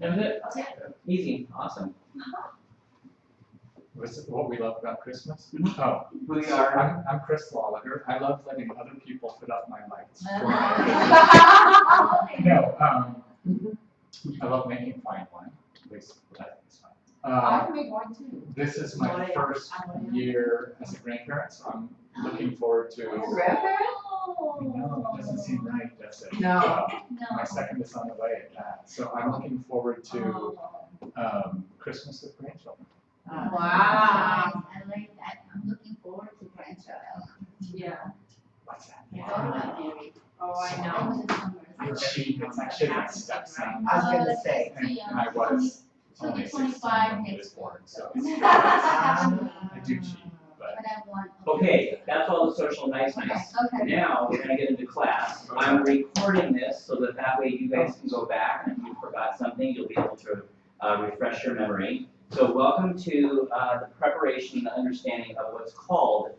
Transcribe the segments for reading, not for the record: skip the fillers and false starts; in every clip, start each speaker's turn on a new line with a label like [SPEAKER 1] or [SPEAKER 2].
[SPEAKER 1] That was it?
[SPEAKER 2] Yeah.
[SPEAKER 1] Easy, awesome.
[SPEAKER 3] Was it what we love about Christmas?
[SPEAKER 1] Mhm.
[SPEAKER 3] Oh,
[SPEAKER 1] Who you are?
[SPEAKER 3] I'm Chris Lawler. I love letting other people put up my lights. No, I love making fine wine. At least I think it's fine.
[SPEAKER 2] I can make one too.
[SPEAKER 3] This is my first year as a grandparent, so I'm looking forward to.
[SPEAKER 2] Grandparent?
[SPEAKER 3] No, it doesn't seem right, does it?
[SPEAKER 2] No.
[SPEAKER 3] My second is on the way at that, so I'm looking forward to Christmas with grandchildren.
[SPEAKER 2] Wow.
[SPEAKER 4] I like that. I'm looking forward to grandchild.
[SPEAKER 2] Yeah.
[SPEAKER 3] What's that?
[SPEAKER 4] It's all about Mary.
[SPEAKER 2] Oh, I
[SPEAKER 4] That
[SPEAKER 2] know.
[SPEAKER 4] was a summer.
[SPEAKER 3] It's actually my stepson,
[SPEAKER 2] I was gonna say.
[SPEAKER 3] and I was
[SPEAKER 4] So
[SPEAKER 3] only
[SPEAKER 4] the
[SPEAKER 3] 16
[SPEAKER 4] 25
[SPEAKER 3] when he was
[SPEAKER 4] next
[SPEAKER 3] born,
[SPEAKER 4] month.
[SPEAKER 3] so
[SPEAKER 4] I
[SPEAKER 3] I do cheat, but.
[SPEAKER 4] But I want.
[SPEAKER 1] Okay, that's all the social nice.
[SPEAKER 4] Okay.
[SPEAKER 1] Now, we're gonna get into class. I'm recording this so that way you guys can go back, and if you forgot something, you'll be able to refresh your memory. So welcome to the preparation and the understanding of what's called,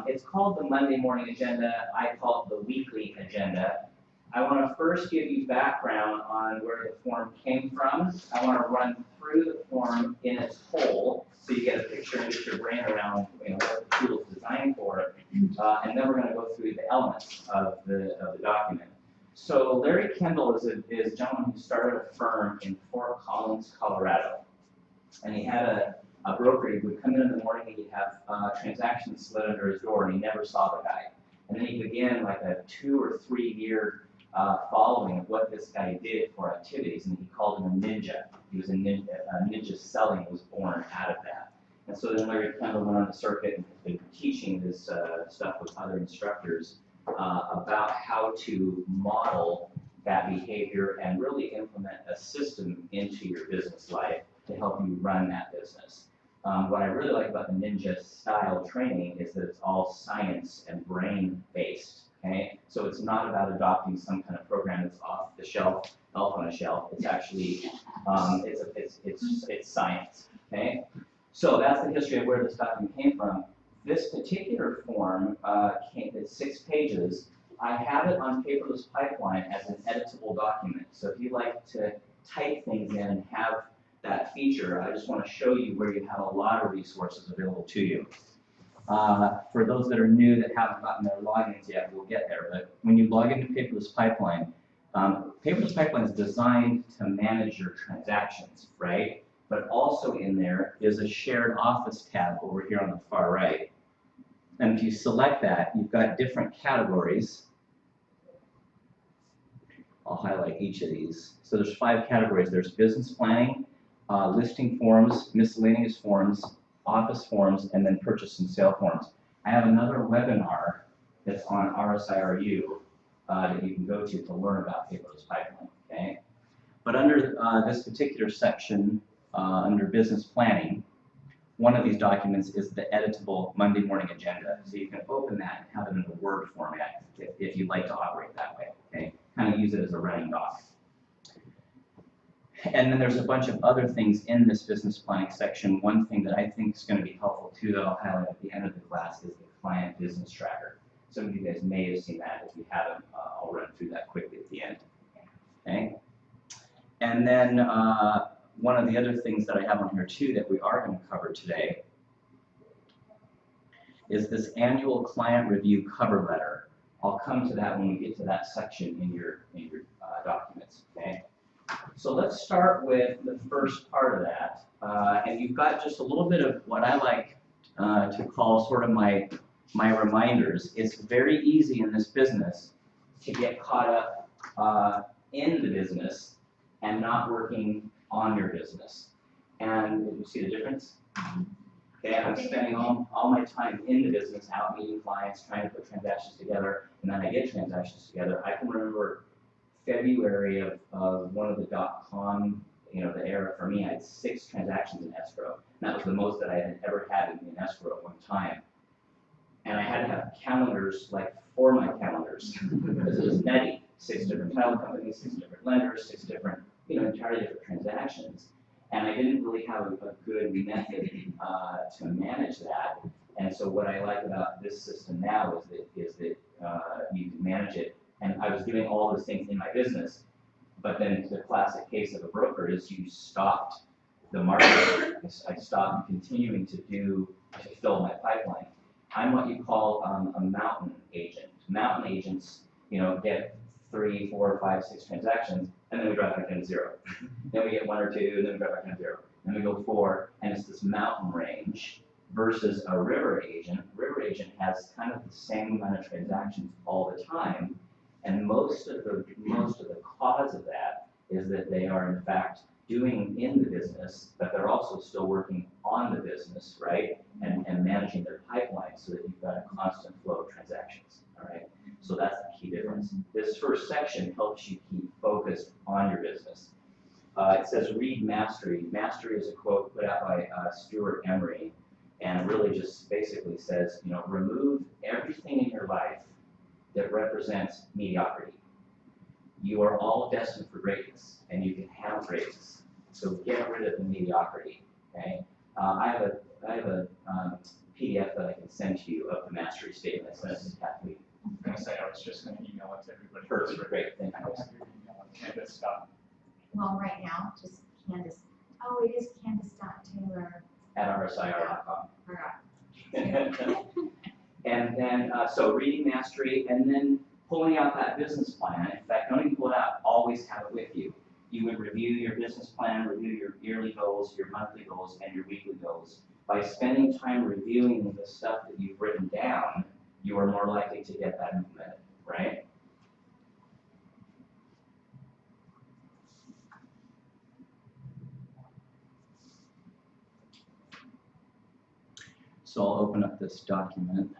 [SPEAKER 1] it's called the Monday morning agenda. I call it the weekly agenda. I wanna first give you background on where the form came from. I wanna run through the form in its whole, so you get a picture and get your brain around, what the tool is designed for. And then we're gonna go through the elements of the document. So Larry Kendall is a gentleman who started a firm in Fort Collins, Colorado. And he had a broker. He would come in the morning and he'd have transactions slid under his door, and he never saw the guy. And then he began like a 2 or 3 year following of what this guy did for activities, and he called him a ninja. He was a ninja selling was born out of that. And so then Larry Kendall went on the circuit and has been teaching this stuff with other instructors about how to model that behavior and really implement a system into your business life to help you run that business. What I really like about the ninja style training is that it's all science and brain based. Okay, so it's not about adopting some kind of program that's off the shelf, elf on a shelf. It's actually it's science. Okay, so that's the history of where this document came from. This particular form it's 6 pages. I have it on Paperless Pipeline as an editable document. So if you like to type things in and have that feature, I just want to show you where you have a lot of resources available to you. For those that are new that haven't gotten their logins yet, we'll get there. But when you log into Paperless Pipeline, Paperless Pipeline is designed to manage your transactions, right? But also in there is a shared office tab over here on the far right. And if you select that, you've got different categories. I'll highlight each of these. So there's 5 categories. There's business planning, listing forms, miscellaneous forms, office forms, and then purchase and sale forms. I have another webinar that's on RSIRU that you can go to learn about Paperless Pipeline, okay? But under this particular section, under business planning, one of these documents is the editable Monday morning agenda. So you can open that and have it in a Word format if you'd like to operate that way, okay? Kind of use it as a running doc. And then there's a bunch of other things in this business planning section. One thing that I think is going to be helpful too that I'll highlight at the end of the class is the client business tracker. Some of you guys may have seen that. If you haven't, I'll run through that quickly at the end. Okay. And then one of the other things that I have on here too that we are going to cover today is this annual client review cover letter. I'll come to that when we get to that section in your documents. Okay. So let's start with the first part of that. And you've got just a little bit of what I like to call sort of my reminders. It's very easy in this business to get caught up in the business and not working on your business. And you see the difference? Okay, I'm spending all my time in the business, out meeting clients, trying to put transactions together, and then I get transactions together. I can remember February of one of the .com, the era for me, I had 6 transactions in escrow. And that was the most that I had ever had in escrow at one time. And I had to have calendars like for my calendars because it was nutty. 6 different title companies, 6 different lenders, 6 different, entirely different transactions. And I didn't really have a good method to manage that. And so what I like about this system now is that you can manage it. And I was doing all those things in my business, But then the classic case of a broker is you stopped the market. I stopped continuing to fill my pipeline. I'm what you call a mountain agent. Mountain agents, get 3, 4, 5, 6 transactions, and then we drop back down to 0. Then we get 1 or 2, and then we drop back down to 0. Then we go 4, and it's this mountain range versus a river agent. River agent has kind of the same amount of transactions all the time, and most of the cause of that is that they are in fact doing in the business, but they're also still working on the business, right? And managing their pipeline so that you've got a constant flow of transactions, all right? So that's the key difference. This first section helps you keep focused on your business. It says read mastery. Mastery is a quote put out by Stuart Emery, and really just basically says, remove everything in your life that represents mediocrity. You are all destined for greatness, and you can have greatness. So get rid of the mediocrity. Okay. I have a PDF that I can send to you of the mastery statement. Send it to Kathleen.
[SPEAKER 3] I was gonna say, I was just gonna email it to everybody.
[SPEAKER 1] Perfect. Great. Thank
[SPEAKER 3] I
[SPEAKER 1] you.
[SPEAKER 3] have your email, Candace dot.
[SPEAKER 4] Well, right now, just Candace, it is Candace.Taylor.
[SPEAKER 1] At rsir.com.
[SPEAKER 4] Forgot.
[SPEAKER 1] And then, so reading mastery, and then pulling out that business plan. In fact, don't even pull it out, always have it with you. You would review your business plan, review your yearly goals, your monthly goals, and your weekly goals. By spending time reviewing the stuff that you've written down, you are more likely to get that implemented, right? So I'll open up this document.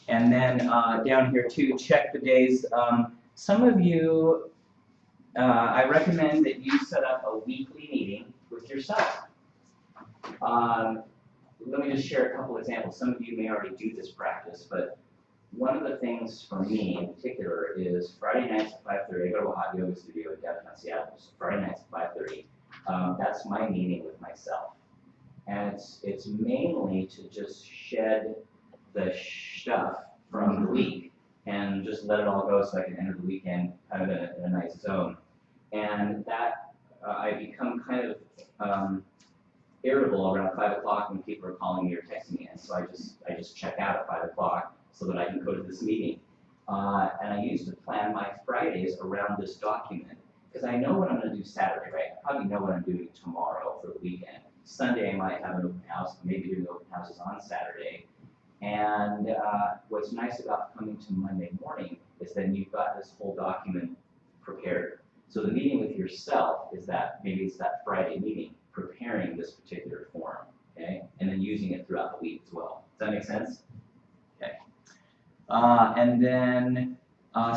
[SPEAKER 1] And then down here too, check the days. Some of you, I recommend that you set up a weekly meeting with yourself. Let me just share a couple examples. Some of you may already do this practice, but one of the things for me in particular is Friday nights at 5:30. I go to a hot yoga studio in downtown Seattle. So Friday nights at 5:30. That's my meeting with myself. And it's mainly to just shed the stuff from the week and just let it all go so I can enter the weekend kind of in a nice zone. And that I become kind of irritable around 5 o'clock when people are calling me or texting me, and so I just check out at 5 o'clock so that I can go to this meeting. And I used to plan my Fridays around this document because I know what I'm going to do Saturday, right? I probably know what I'm doing tomorrow for the weekend. Sunday I might have an open house, maybe doing open houses on Saturday. And what's nice about coming to Monday morning is then you've got this whole document prepared. So the meeting with yourself is that, maybe it's that Friday meeting, preparing this particular form, okay? And then using it throughout the week as well. Does that make sense? Okay. And then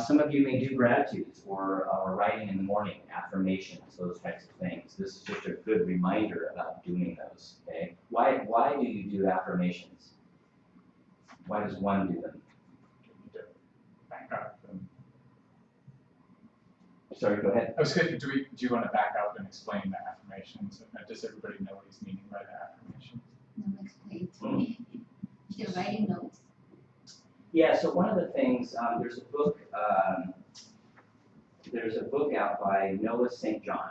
[SPEAKER 1] some of you may do gratitudes or writing in the morning, affirmations, those types of things. This is just a good reminder about doing those, okay? Why do you do affirmations? Why does one do them?
[SPEAKER 3] Back up.
[SPEAKER 1] Sorry, go ahead.
[SPEAKER 3] I was good. Do you want to back up and explain the affirmations? Does everybody know what he's meaning by the affirmations?
[SPEAKER 4] No, explain to me. You're writing notes.
[SPEAKER 1] Yeah, so one of the things, there's a book out by Noah St. John,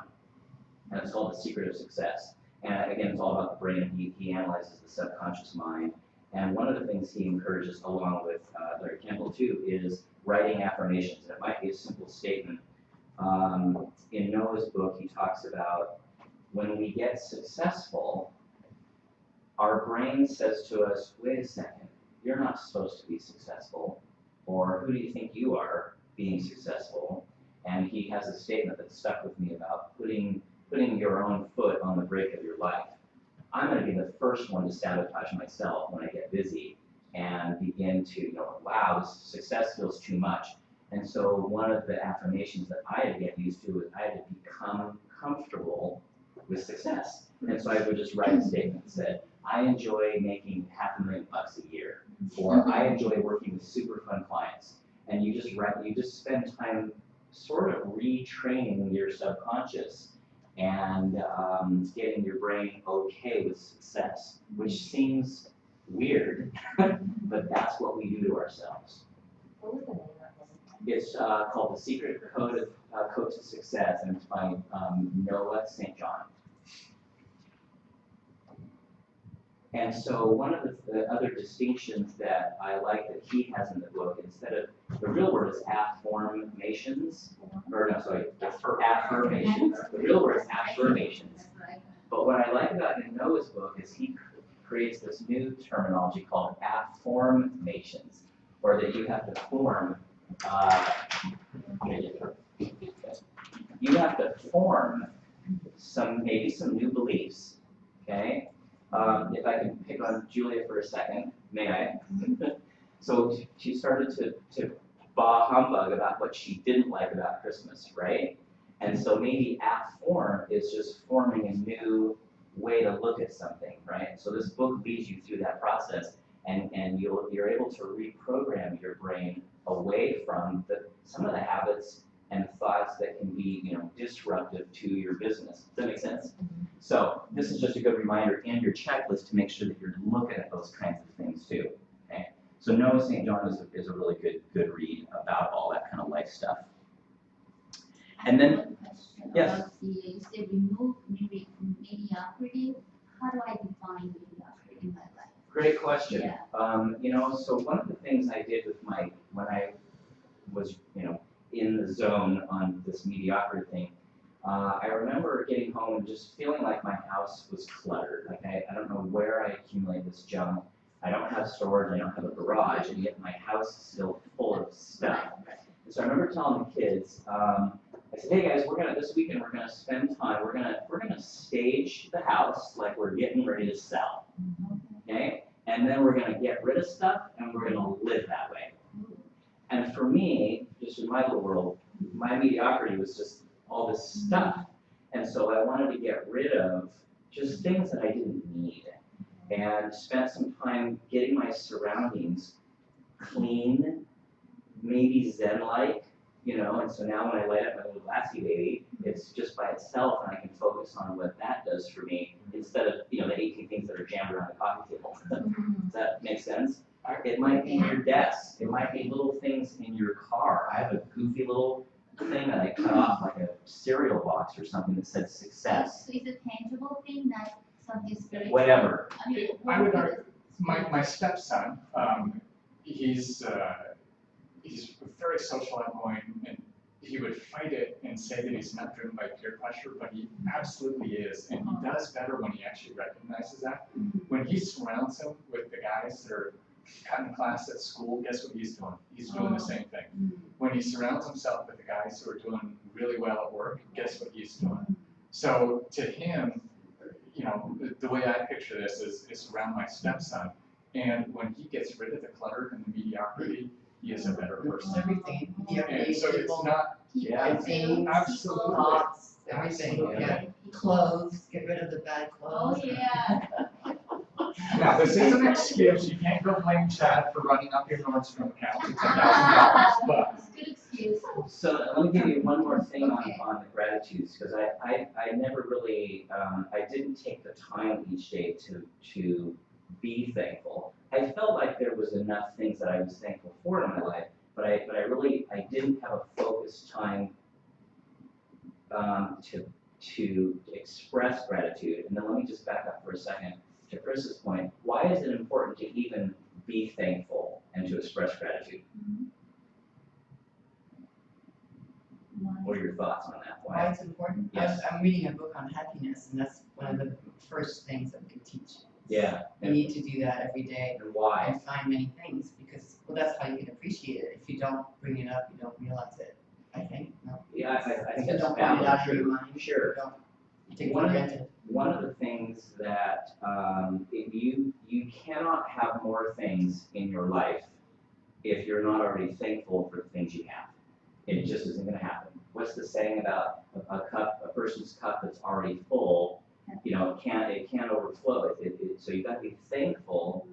[SPEAKER 1] and it's called The Secret of Success. And again, it's all about the brain. He analyzes the subconscious mind. And one of the things he encourages, along with Larry Campbell too, is writing affirmations. And it might be a simple statement. In Noah's book, he talks about when we get successful, our brain says to us, wait a second, you're not supposed to be successful, or who do you think you are being successful? And he has a statement that stuck with me about putting your own foot on the brake of your life. I'm going to be the first one to sabotage myself when I get busy and begin to, wow, this success feels too much. And so one of the affirmations that I had to get used to is I had to become comfortable with success. And so I would just write a statement that said, I enjoy making $500,000 a year, or I enjoy working with super fun clients. And you just spend time sort of retraining your subconscious and getting your brain okay with success, which seems weird, but that's what we do to ourselves.
[SPEAKER 2] What was the name of
[SPEAKER 1] It's called The Secret Code to Success, and it's by Noah St. John. And so one of the other distinctions that I like that he has in the book, instead of, the real word is affirmations, or no, sorry, affirmations. The real word is affirmations. But what I like about in Noah's book is he creates this new terminology called afformations, or that you have to form, you have to form maybe some new beliefs, okay? If I can pick on Julia for a second, may I? So she started to bah humbug about what she didn't like about Christmas, right? And so maybe afform is just forming a new way to look at something, right? So this book leads you through that process, and you're able to reprogram your brain away from some of the habits and thoughts that can be, disruptive to your business. Does that make sense? So this is just a good reminder in your checklist to make sure that you're looking at those kinds of things too. Okay. So Noah St. John is a really good read about all that kind of life stuff. And then,
[SPEAKER 5] one question
[SPEAKER 1] yes.
[SPEAKER 5] about you said remove mediocrity. How do I define mediocrity in my life?
[SPEAKER 1] Great question.
[SPEAKER 5] Yeah.
[SPEAKER 1] So one of the things I did with when I was, in the zone on this mediocrity thing, I remember getting home and just feeling like my house was cluttered. Like I don't know where I accumulate this junk. I don't have storage, I don't have a garage, and yet my house is still full of stuff. And so I remember telling the kids, I said, hey guys, this weekend we're gonna spend time, we're gonna stage the house like we're getting ready to sell. Okay? And then we're gonna get rid of stuff and we're gonna live that way. And for me, just in my little world, my mediocrity was just all this stuff. And so I wanted to get rid of just things that I didn't need, and spent some time getting my surroundings clean, maybe Zen-like, and so now when I light up my little glassy baby, it's just by itself, and I can focus on what that does for me instead of, the 18 things that are jammed around the coffee table. Does that make sense? It might be your desk. It might be little things in your car. I have a goofy little thing that I cut off, like a cereal box or something that said success.
[SPEAKER 5] So it's a tangible thing, not something spiritual.
[SPEAKER 1] Whatever.
[SPEAKER 5] I mean,
[SPEAKER 3] I would argue, my stepson, he's very social outgoing, and he would fight it and say that he's not driven by peer pressure, but he absolutely is, and he does better when he actually recognizes that. When he surrounds him with the guys that are cutting class at school, guess what he's doing? He's doing the same thing. When he surrounds himself with the guys who are doing really well at work, guess what he's doing? So to him, the way I picture this is around my stepson, and when he gets rid of the clutter and the mediocrity, he is a better person.
[SPEAKER 2] Everything,
[SPEAKER 3] And so it's not,
[SPEAKER 2] things,
[SPEAKER 3] absolutely.
[SPEAKER 2] thoughts, everything,
[SPEAKER 3] Absolutely.
[SPEAKER 2] yeah. Clothes, get rid of the bad
[SPEAKER 5] Oh,
[SPEAKER 2] clothes.
[SPEAKER 5] yeah.
[SPEAKER 3] Now, this is an excuse, you can't go blame Chad for running up your Nordstrom account to $10,000, but.
[SPEAKER 5] It's a good excuse.
[SPEAKER 1] So let me give you one more thing
[SPEAKER 5] Okay.
[SPEAKER 1] on the gratitudes, because I never really, I didn't take the time each day to be thankful. I felt like there was enough things that I was thankful for in my life, but I didn't have a focused time to express gratitude. And then let me just back up for a second to Chris's point. Why is it important to even be thankful and to express gratitude? What are your thoughts on that?
[SPEAKER 2] Why it's important?
[SPEAKER 1] Yes.
[SPEAKER 2] I'm reading a book on happiness, and that's one of the first things that we can teach.
[SPEAKER 1] Yeah.
[SPEAKER 2] You need to do that every day
[SPEAKER 1] And why?
[SPEAKER 2] and find many things, because, that's how you can appreciate it. If you don't bring it up, you don't realize it, I think, no?
[SPEAKER 1] Yeah, I think
[SPEAKER 2] So
[SPEAKER 1] that's
[SPEAKER 2] don't find it out of your
[SPEAKER 1] true.
[SPEAKER 2] mind.
[SPEAKER 1] Sure.
[SPEAKER 2] Don't take it
[SPEAKER 1] One
[SPEAKER 2] for
[SPEAKER 1] of-
[SPEAKER 2] granted.
[SPEAKER 1] One of the things that you cannot have more things in your life if you're not already thankful for the things you have. It just isn't going to happen. What's the saying about a person's cup that's already full? It can't overflow. So you've got to be thankful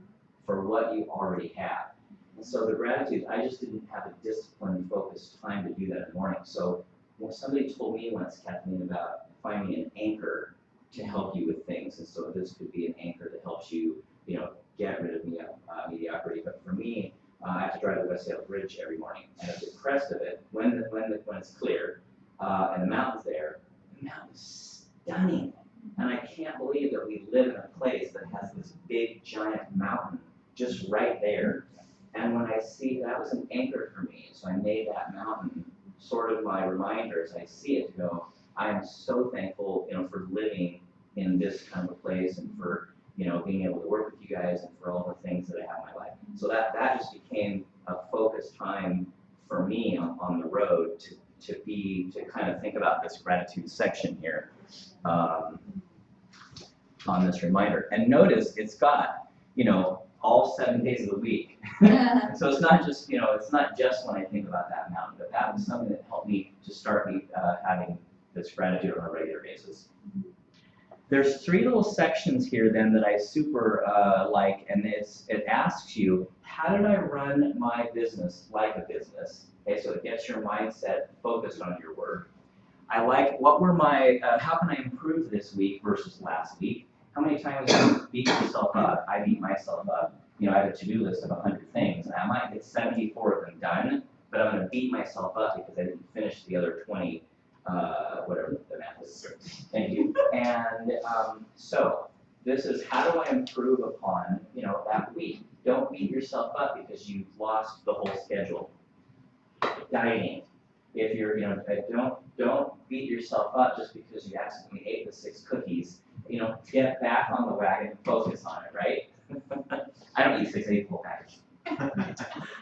[SPEAKER 1] for what you already have. And so the gratitude, I just didn't have a disciplined, focused time to do that in the morning. So when somebody told me once, Kathleen, about finding an anchor to help you with things, and so this could be an anchor that helps you, get rid of mediocrity. But for me, I have to drive the West Dale Bridge every morning, and at the crest of it, when it's clear, and the mountain's there, the mountain's stunning. And I can't believe that we live in a place that has this big, giant mountain just right there. And when I see, that was an anchor for me, so I made that mountain sort of my reminder as I see it to go, I am so thankful, for living in this kind of a place and for, being able to work with you guys and for all the things that I have in my life. So that just became a focused time for me on the road to kind of think about this gratitude section here on this reminder. And notice it's got, all 7 days of the week. So it's not just, it's not just when I think about that mountain, but that was something that helped me to start having this gratitude on a regular basis. There's 3 little sections here then that I super like, and it asks you, how did I run my business like a business? Okay, so it gets your mindset focused on your work. I like, what were my, how can I improve this week versus last week? How many times do you beat yourself up? I beat myself up. I have a to-do list of 100 things, and I might get 74 of them done, but I'm going to beat myself up because I didn't finish the other 20, whatever the math is. Thank you. And so this is, how do I improve upon, that week? Don't beat yourself up because you've lost the whole schedule. Dieting. If you're, don't beat yourself up just because you accidentally ate the 6 cookies. Get back on the wagon and focus on it, right? I don't eat 6, I eat the whole package.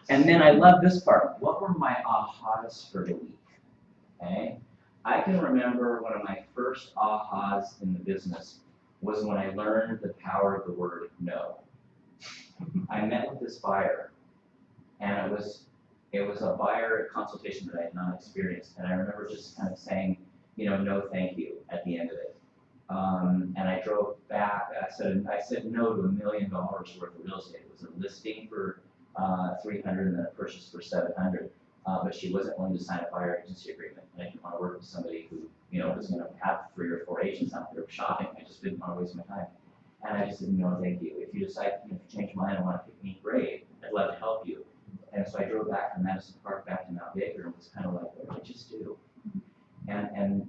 [SPEAKER 1] And then I love this part. What were my ahas for the week? Okay? I can remember one of my first ahas in the business was when I learned the power of the word no. I met with this buyer, and it was a buyer consultation that I had not experienced, and I remember just kind of saying, no thank you at the end of it. And I drove back, I said no to $1 million worth of real estate. It was a listing for 300 and then a purchase for 700. But she wasn't willing to sign a buyer agency agreement. And I didn't want to work with somebody who, was going to have 3 or 4 agents out there shopping. I just didn't want to waste my time. And I just said, no, thank you. If you decide, if you change your mind and want to pick me, great. I'd love to help you. And so I drove back from Madison Park back to Mount Baker and was kind of like, what did I just do? And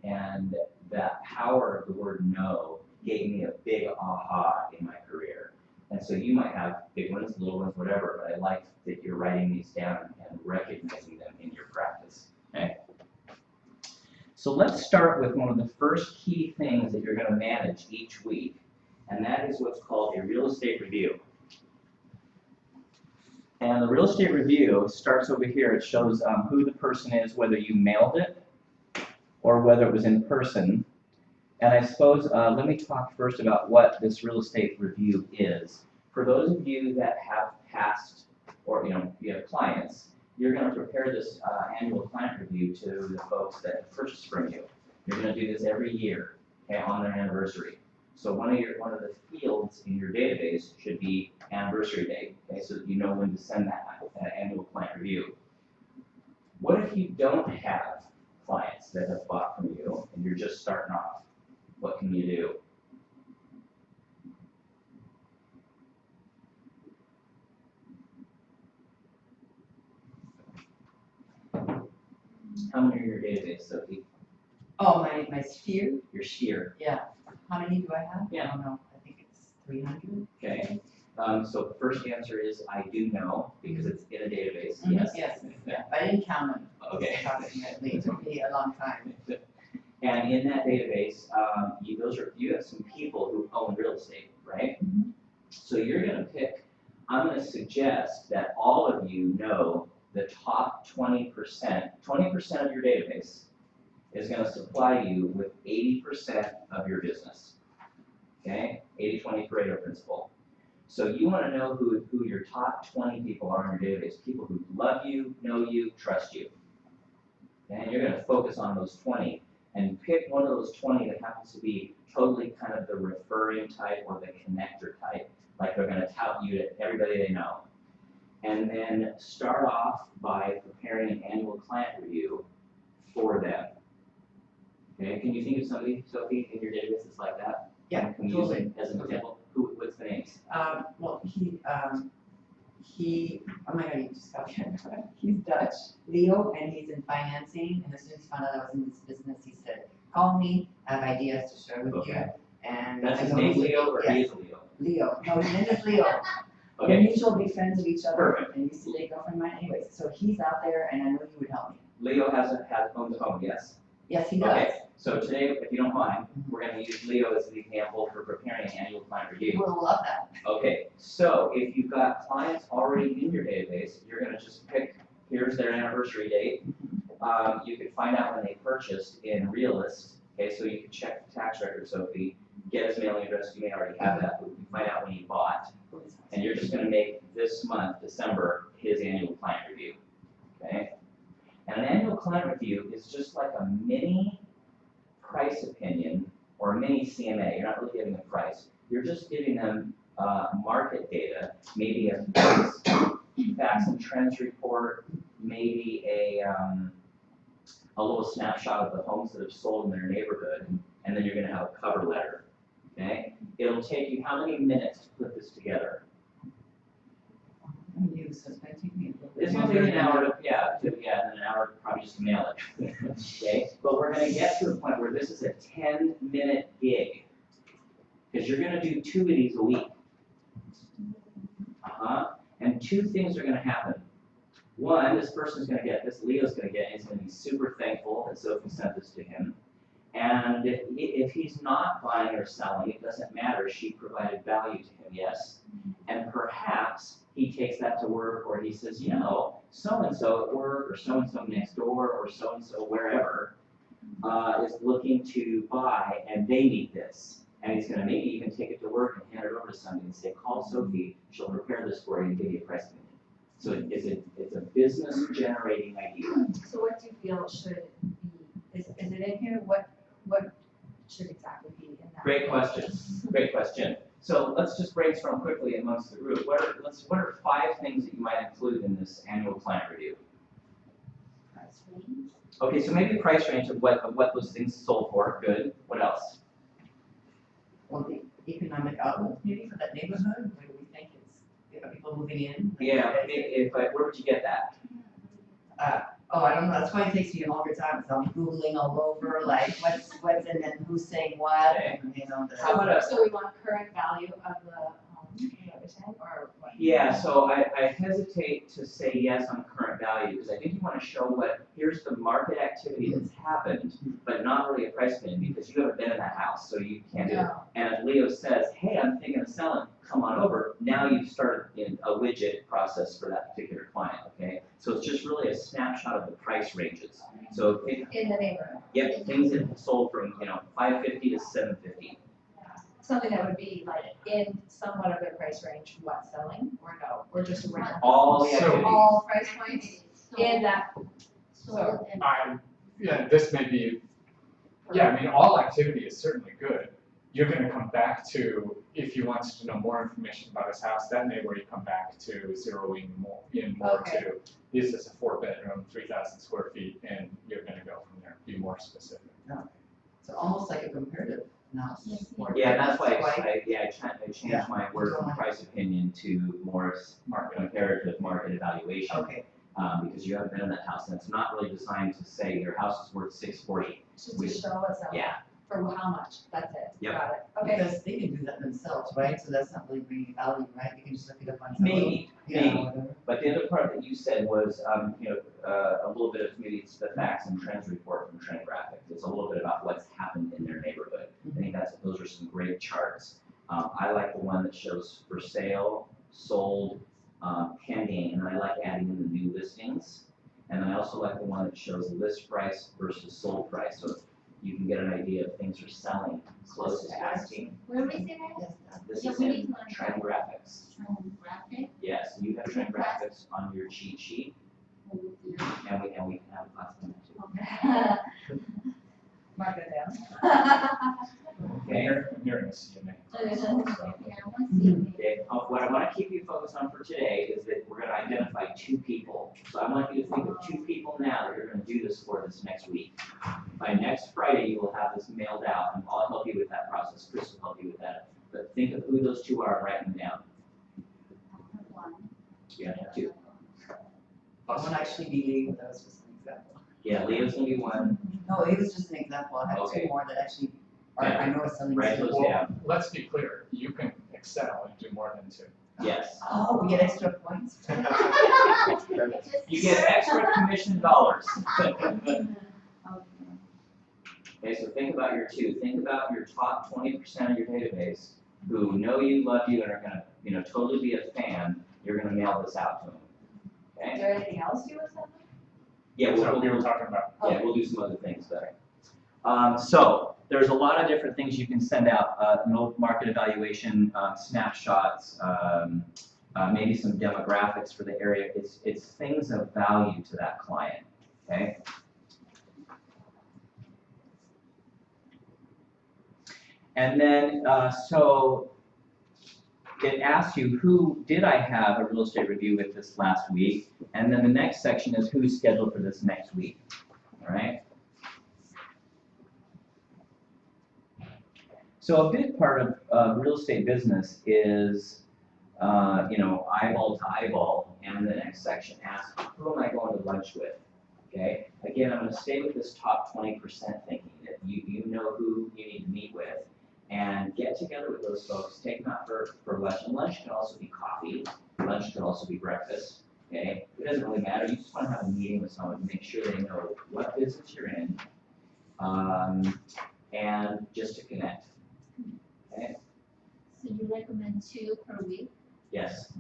[SPEAKER 1] that power of the word no gave me a big aha in my career. And so you might have big ones, little ones, whatever, but I like that you're writing these down and recognizing them in your practice. Okay? So let's start with one of the first key things that you're going to manage each week, and that is what's called a real estate review. And the real estate review starts over here. It shows who the person is, whether you mailed it or whether it was in person. And I suppose, let me talk first about what this real estate review is. For those of you that have passed, or you have clients, you're going to prepare this annual client review to the folks that purchase from you. You're going to do this every year, okay, on their anniversary. So one of the fields in your database should be anniversary date, okay, so that you know when to send that annual client review. What if you don't have clients that have bought from you and you're just starting off? What can you do? How many are in your database, Sophie?
[SPEAKER 2] Oh, my sphere?
[SPEAKER 1] Your sphere.
[SPEAKER 2] Yeah. How many do I have?
[SPEAKER 1] Yeah.
[SPEAKER 2] I don't know. I think it's 300.
[SPEAKER 1] Okay. So the first answer is I do know because it's in a database.
[SPEAKER 2] Mhm.
[SPEAKER 1] Yes.
[SPEAKER 2] Yes. Yeah. I didn't count them.
[SPEAKER 1] Okay.
[SPEAKER 2] Approximately. It took me a long time.
[SPEAKER 1] And in that database, you have some people who own real estate, right?
[SPEAKER 2] Mhm.
[SPEAKER 1] So you're going to pick. I'm going to suggest that all of you know the top 20%. 20% of your database is going to supply you with 80% of your business. Okay, 80-20 Pareto principle. So you want to know who your top 20 people are in your database, people who love you, know you, trust you. Okay? And you're going to focus on those 20 and pick one of those 20 that happens to be totally kind of the referring type or the connector type, like they're going to tout you to everybody they know. And then start off by preparing an annual client review for them. Okay, can you think of somebody, Sophie, in your database that's like that?
[SPEAKER 2] Yeah,
[SPEAKER 1] Can we
[SPEAKER 2] totally.
[SPEAKER 1] use it as an example? What's the names?
[SPEAKER 2] Well, oh my God, you just got me. He's Dutch, Leo, and he's in financing, and as soon as he found out I was in this business, he said, call me, I have ideas to share with you.
[SPEAKER 1] Okay.
[SPEAKER 2] And
[SPEAKER 1] That's
[SPEAKER 2] I
[SPEAKER 1] his
[SPEAKER 2] know
[SPEAKER 1] name,
[SPEAKER 2] he's-
[SPEAKER 1] Leo, or
[SPEAKER 2] yes,
[SPEAKER 1] he is Leo?
[SPEAKER 2] Leo, no, his name is Leo. We're
[SPEAKER 1] Okay,
[SPEAKER 2] mutual big friends of each other,
[SPEAKER 1] Perfect.
[SPEAKER 2] and used to date girlfriend of mine anyways, so he's out there, and I know he would help me.
[SPEAKER 1] Leo owns a home, yes?
[SPEAKER 2] Yes, he does.
[SPEAKER 1] Okay, so today, if you don't mind, we're gonna use Leo as the example for preparing an annual client review.
[SPEAKER 2] We'll love that.
[SPEAKER 1] Okay, so if you've got clients already in your database, you're gonna just pick, here's their anniversary date. You could find out when they purchased in Realist, okay, so you can check the tax record, Sophie, get his mailing address, you may already have that, but you can find out when he bought. And you're just gonna make this month, December, his annual client review, okay? And an annual client review is just like a mini price opinion or a mini CMA. You're not really giving a price. You're just giving them market data, maybe a facts and trends report, maybe a little snapshot of the homes that have sold in their neighborhood, and then you're gonna have a cover letter, okay? It'll take you how many minutes to put this together?
[SPEAKER 2] I'm new, so it's gonna take me a little bit.
[SPEAKER 1] It's gonna take an hour to, and an hour probably just to mail it, okay? But we're gonna get to the point where this is a 10-minute gig. Because you're gonna do 2 of these a week. And 2 things are gonna happen. One, this person's gonna get, this Leo's gonna get, he's gonna be super thankful that Sophie sent this to him. And if he's not buying or selling, it doesn't matter, she provided value to him, yes? And perhaps he takes that to work, or he says, you know, so-and-so at work, or so-and-so next door, or so-and-so wherever, is looking to buy, and they need this. And he's gonna maybe even take it to work and hand it over to somebody and say, call Sophie, she'll prepare this for you and give you a price opinion. So it's a business generating idea.
[SPEAKER 4] So what do you feel should be, is it in here? What should exactly be in that?
[SPEAKER 1] Great question. So let's just brainstorm quickly amongst the group. What are 5 things that you might include in this annual client review?
[SPEAKER 5] Price range.
[SPEAKER 1] Okay, so maybe price range of what those things sold for, good. What else?
[SPEAKER 2] Well, the economic outlook maybe for that neighborhood, what do we think it's, are people moving in?
[SPEAKER 1] Yeah, where would you get that?
[SPEAKER 2] Oh, I don't know, that's why it takes me a longer time, so I'm Googling all over, like, what's in and who's saying what, and, you know, the.
[SPEAKER 1] How about
[SPEAKER 4] So we want current value of the home, is that what you're saying, or what?
[SPEAKER 1] Yeah, so I hesitate to say yes on current value, because I think you want to show here's the market activity that's happened, but not really a price opinion, because you haven't been in that house, so you can't do it.
[SPEAKER 4] No.
[SPEAKER 1] And if Leo says, hey, I'm thinking of selling, come on over, now you've started in a widget process for that particular client, okay? So it's just really a snapshot of the price ranges. So,
[SPEAKER 4] In the neighborhood,
[SPEAKER 1] things that have sold from, $550 to $750.
[SPEAKER 4] something that would be like in somewhat of their price range, what, selling, or no, or just around?
[SPEAKER 1] All the
[SPEAKER 3] So-
[SPEAKER 1] activities.
[SPEAKER 4] All price points in that,
[SPEAKER 5] Sold and.
[SPEAKER 3] This may be, I mean, all activity is certainly good. You're gonna come back to, if you want to know more information about his house, that may where you come back to zeroing more
[SPEAKER 4] Okay.
[SPEAKER 3] to, this is a 4-bedroom, 3,000 square feet, and you're gonna go from there, be more specific.
[SPEAKER 2] So almost like a comparative analysis.
[SPEAKER 5] Yes,
[SPEAKER 2] or-
[SPEAKER 1] Yeah, that's why
[SPEAKER 2] why-
[SPEAKER 1] I changed my word from price opinion to more
[SPEAKER 3] Market.
[SPEAKER 1] comparative market evaluation.
[SPEAKER 2] Okay,
[SPEAKER 1] Because you haven't been in that house, and it's not really designed to say your house is worth $640.
[SPEAKER 4] just to show us
[SPEAKER 1] Yeah,
[SPEAKER 4] for how much, that's it,
[SPEAKER 1] Yep.
[SPEAKER 4] got it, okay.
[SPEAKER 2] because they can do that themselves, right, so that's not really bringing value, right, you can just look it up on. Zillow.
[SPEAKER 1] maybe,
[SPEAKER 2] Yeah,
[SPEAKER 1] maybe.
[SPEAKER 2] whatever.
[SPEAKER 1] But the other part that you said was, a little bit of maybe it's the facts and trends report from Trend Graphics. It's a little bit about what's happened in their neighborhood. I think those are some great charts. I like the one that shows for sale, sold, pending, and I like adding in the new listings. And I also like the one that shows list price versus sold price, so you can get an idea if things are selling close to asking.
[SPEAKER 5] Where we say that?
[SPEAKER 2] Yes,
[SPEAKER 1] This
[SPEAKER 5] Yeah,
[SPEAKER 1] is
[SPEAKER 5] we need
[SPEAKER 1] in
[SPEAKER 5] to learn
[SPEAKER 1] Trend Graphics.
[SPEAKER 5] Trend graphic.
[SPEAKER 1] Yes, you have Trend Graphics on your cheat sheet,
[SPEAKER 5] with your-
[SPEAKER 1] and we can have a class on that too.
[SPEAKER 5] Okay.
[SPEAKER 4] Mark it down.
[SPEAKER 1] Okay.
[SPEAKER 3] You're in a CMA.
[SPEAKER 5] Yeah, I want to see it.
[SPEAKER 1] Okay, what I want to keep you focused on for today is that we're going to identify 2 people. So I want you to think of 2 people now that you're going to do this for this next week. By next Friday, you will have this mailed out, and I'll help you with that process. Chris will help you with that. But think of who those 2 are and write them down.
[SPEAKER 5] One.
[SPEAKER 1] Yeah, two.
[SPEAKER 2] I won't actually be Leo, that was just an example.
[SPEAKER 1] Yeah, Leo's gonna be one.
[SPEAKER 2] No, it was just an example, I have
[SPEAKER 1] Okay.
[SPEAKER 2] two more that actually are,
[SPEAKER 1] Yeah.
[SPEAKER 2] I know are selling.
[SPEAKER 1] Write
[SPEAKER 2] soon.
[SPEAKER 1] those down.
[SPEAKER 3] Let's be clear, you can excel and do more than 2.
[SPEAKER 1] Yes.
[SPEAKER 2] Oh, we get extra points?
[SPEAKER 1] You get extra commission dollars.
[SPEAKER 5] Okay.
[SPEAKER 1] Okay, so think about your two. Think about your top 20% of your database who know you, love you, and are gonna, totally be a fan. You're gonna mail this out to them.
[SPEAKER 4] Is
[SPEAKER 1] Okay?
[SPEAKER 4] there anything else you would send them?
[SPEAKER 1] Yeah,
[SPEAKER 3] So we were
[SPEAKER 1] we'll
[SPEAKER 3] talking about,
[SPEAKER 1] do some other things there. So there's a lot of different things you can send out. Market evaluation, snapshots, maybe some demographics for the area. It's things of value to that client. Okay. And then, so it asks you, who did I have a real estate review with this last week? And then the next section is who's scheduled for this next week, all right? So a big part of real estate business is, eyeball to eyeball, and the next section asks, who am I going to lunch with, okay? Again, I'm gonna stay with this top 20% thinking that you know who you need to meet with, and get together with those folks, take them out for lunch, and lunch can also be coffee, lunch can also be breakfast, okay? It doesn't really matter, you just wanna have a meeting with someone to make sure they know what business you're in, and just to connect, okay?
[SPEAKER 5] So you recommend 2 per week?
[SPEAKER 1] Yes,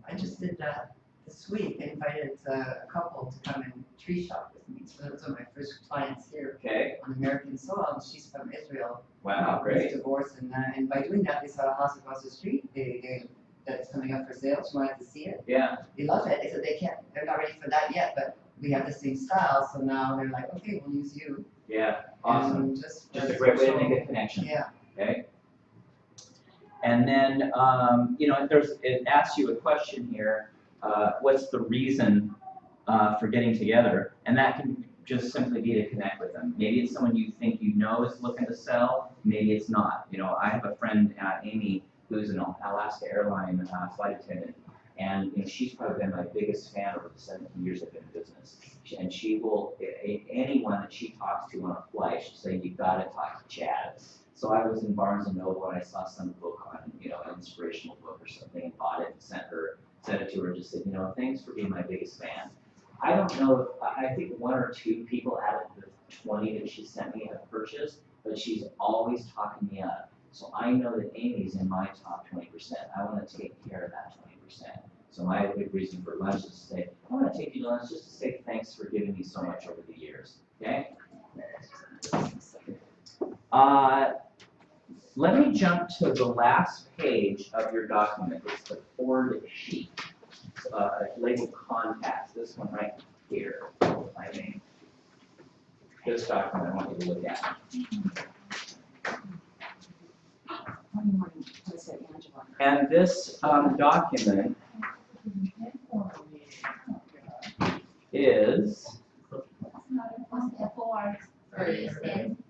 [SPEAKER 2] I just did that this week, I invited a couple to come and tree shop with me, so those are my first clients here
[SPEAKER 1] okay,
[SPEAKER 2] on American soil, and she's from Israel.
[SPEAKER 1] wow,
[SPEAKER 2] Was
[SPEAKER 1] great,
[SPEAKER 2] divorced, and by doing that, they saw a house across the street, that's coming up for sale, she wanted to see it.
[SPEAKER 1] yeah,
[SPEAKER 2] They love it, they said they're not ready for that yet, but we have the same style, so now they're like, okay, we'll use you.
[SPEAKER 1] yeah, awesome,
[SPEAKER 2] And just
[SPEAKER 1] just a great way to make a connection.
[SPEAKER 2] Yeah,
[SPEAKER 1] Okay. And then, it asks you a question here, what's the reason for getting together? And that can just simply be to connect with them. Maybe it's someone you think you know is looking to sell, maybe it's not. I have a friend, Amy, who's an Alaska airline flight attendant, and she's probably been my biggest fan over the 17 years I've been in business. And she will, anyone that she talks to on a flight, she'll say, you gotta talk to Chad. So I was in Barnes & Noble and I saw some book on, an inspirational book or something, and bought it and sent it to her, and just said, thanks for being my biggest fan. I don't know, I think 1 or 2 people out of the 20 that she sent me have purchased, but she's always talking me up. So I know that Amy's in my top 20%. I wanna take care of that 20%. So my big reason for lunch is to say, I wanna take you to lunch just to say thanks for giving me so much over the years, okay? Let me jump to the last page of your document. It's the Ford sheet, labeled contacts. This one right here, I mean. This document I want you to look at. And this document is,
[SPEAKER 5] FOR,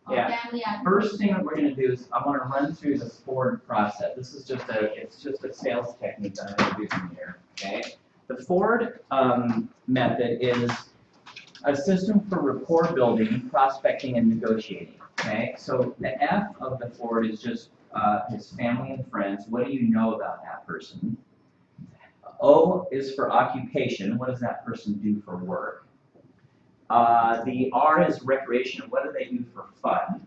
[SPEAKER 1] Yeah.
[SPEAKER 5] family and.
[SPEAKER 1] first thing that we're gonna do is I wanna run through the Ford process. This is just a sales technique that I'm introducing here, okay? The Ford method is a system for rapport building, prospecting, and negotiating, okay? So the F of the Ford is just his family and friends. What do you know about that person? O is for occupation. What does that person do for work? The R is recreation. What do they do for fun?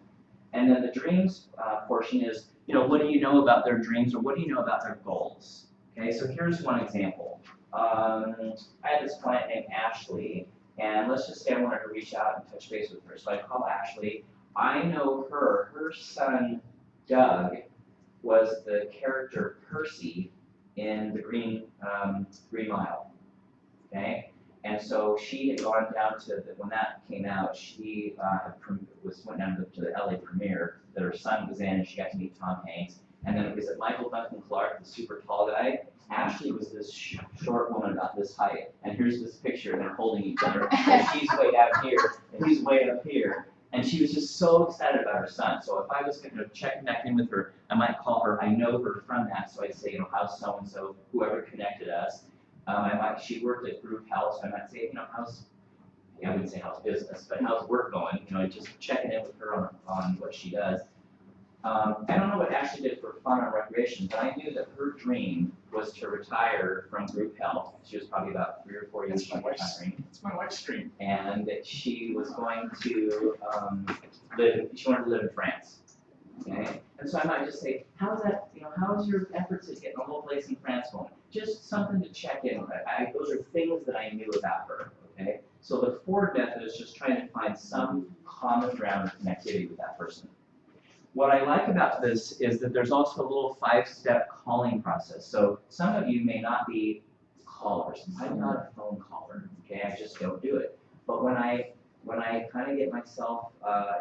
[SPEAKER 1] And then the dreams portion is, what do you know about their dreams, or what do you know about their goals? Okay, so here's one example. I had this client named Ashley, and let's just say I wanted to reach out and touch base with her. So I call Ashley. I know her. Her son, Doug, was the character Percy in the Green Mile. Okay? And so she had gone down to, when that came out, she went down to the LA premiere that her son was in, and she got to meet Tom Hanks. And then it was Michael Duncan Clark, the super tall guy. Ashley was this short woman about this height. And here's this picture, they're holding each other. And she's way out here, and he's way up here. And she was just so excited about her son. So if I was going to check back in with her, I might call her. I know her from that, so I'd say, how's so-and-so, whoever connected us. She worked at Group Health, so I might say, I wouldn't say how's business, but how's work going? Just checking in with her on what she does. I don't know what Ashley did for fun or recreation, but I knew that her dream was to retire from Group Health. She was probably about 3 or 4 years from retiring.
[SPEAKER 3] It's my wife's dream.
[SPEAKER 1] And that she was going to she wanted to live in France. Okay? And so I might just say, how's that, how's your efforts at getting a whole place in France going? Just something to check in with. Those are things that I knew about her. Okay? So the Ford method is just trying to find some common ground of connectivity with that person. What I like about this is that there's also a little 5-step calling process. So some of you may not be callers. I'm not a phone caller. Okay, I just don't do it. But when I kind of get myself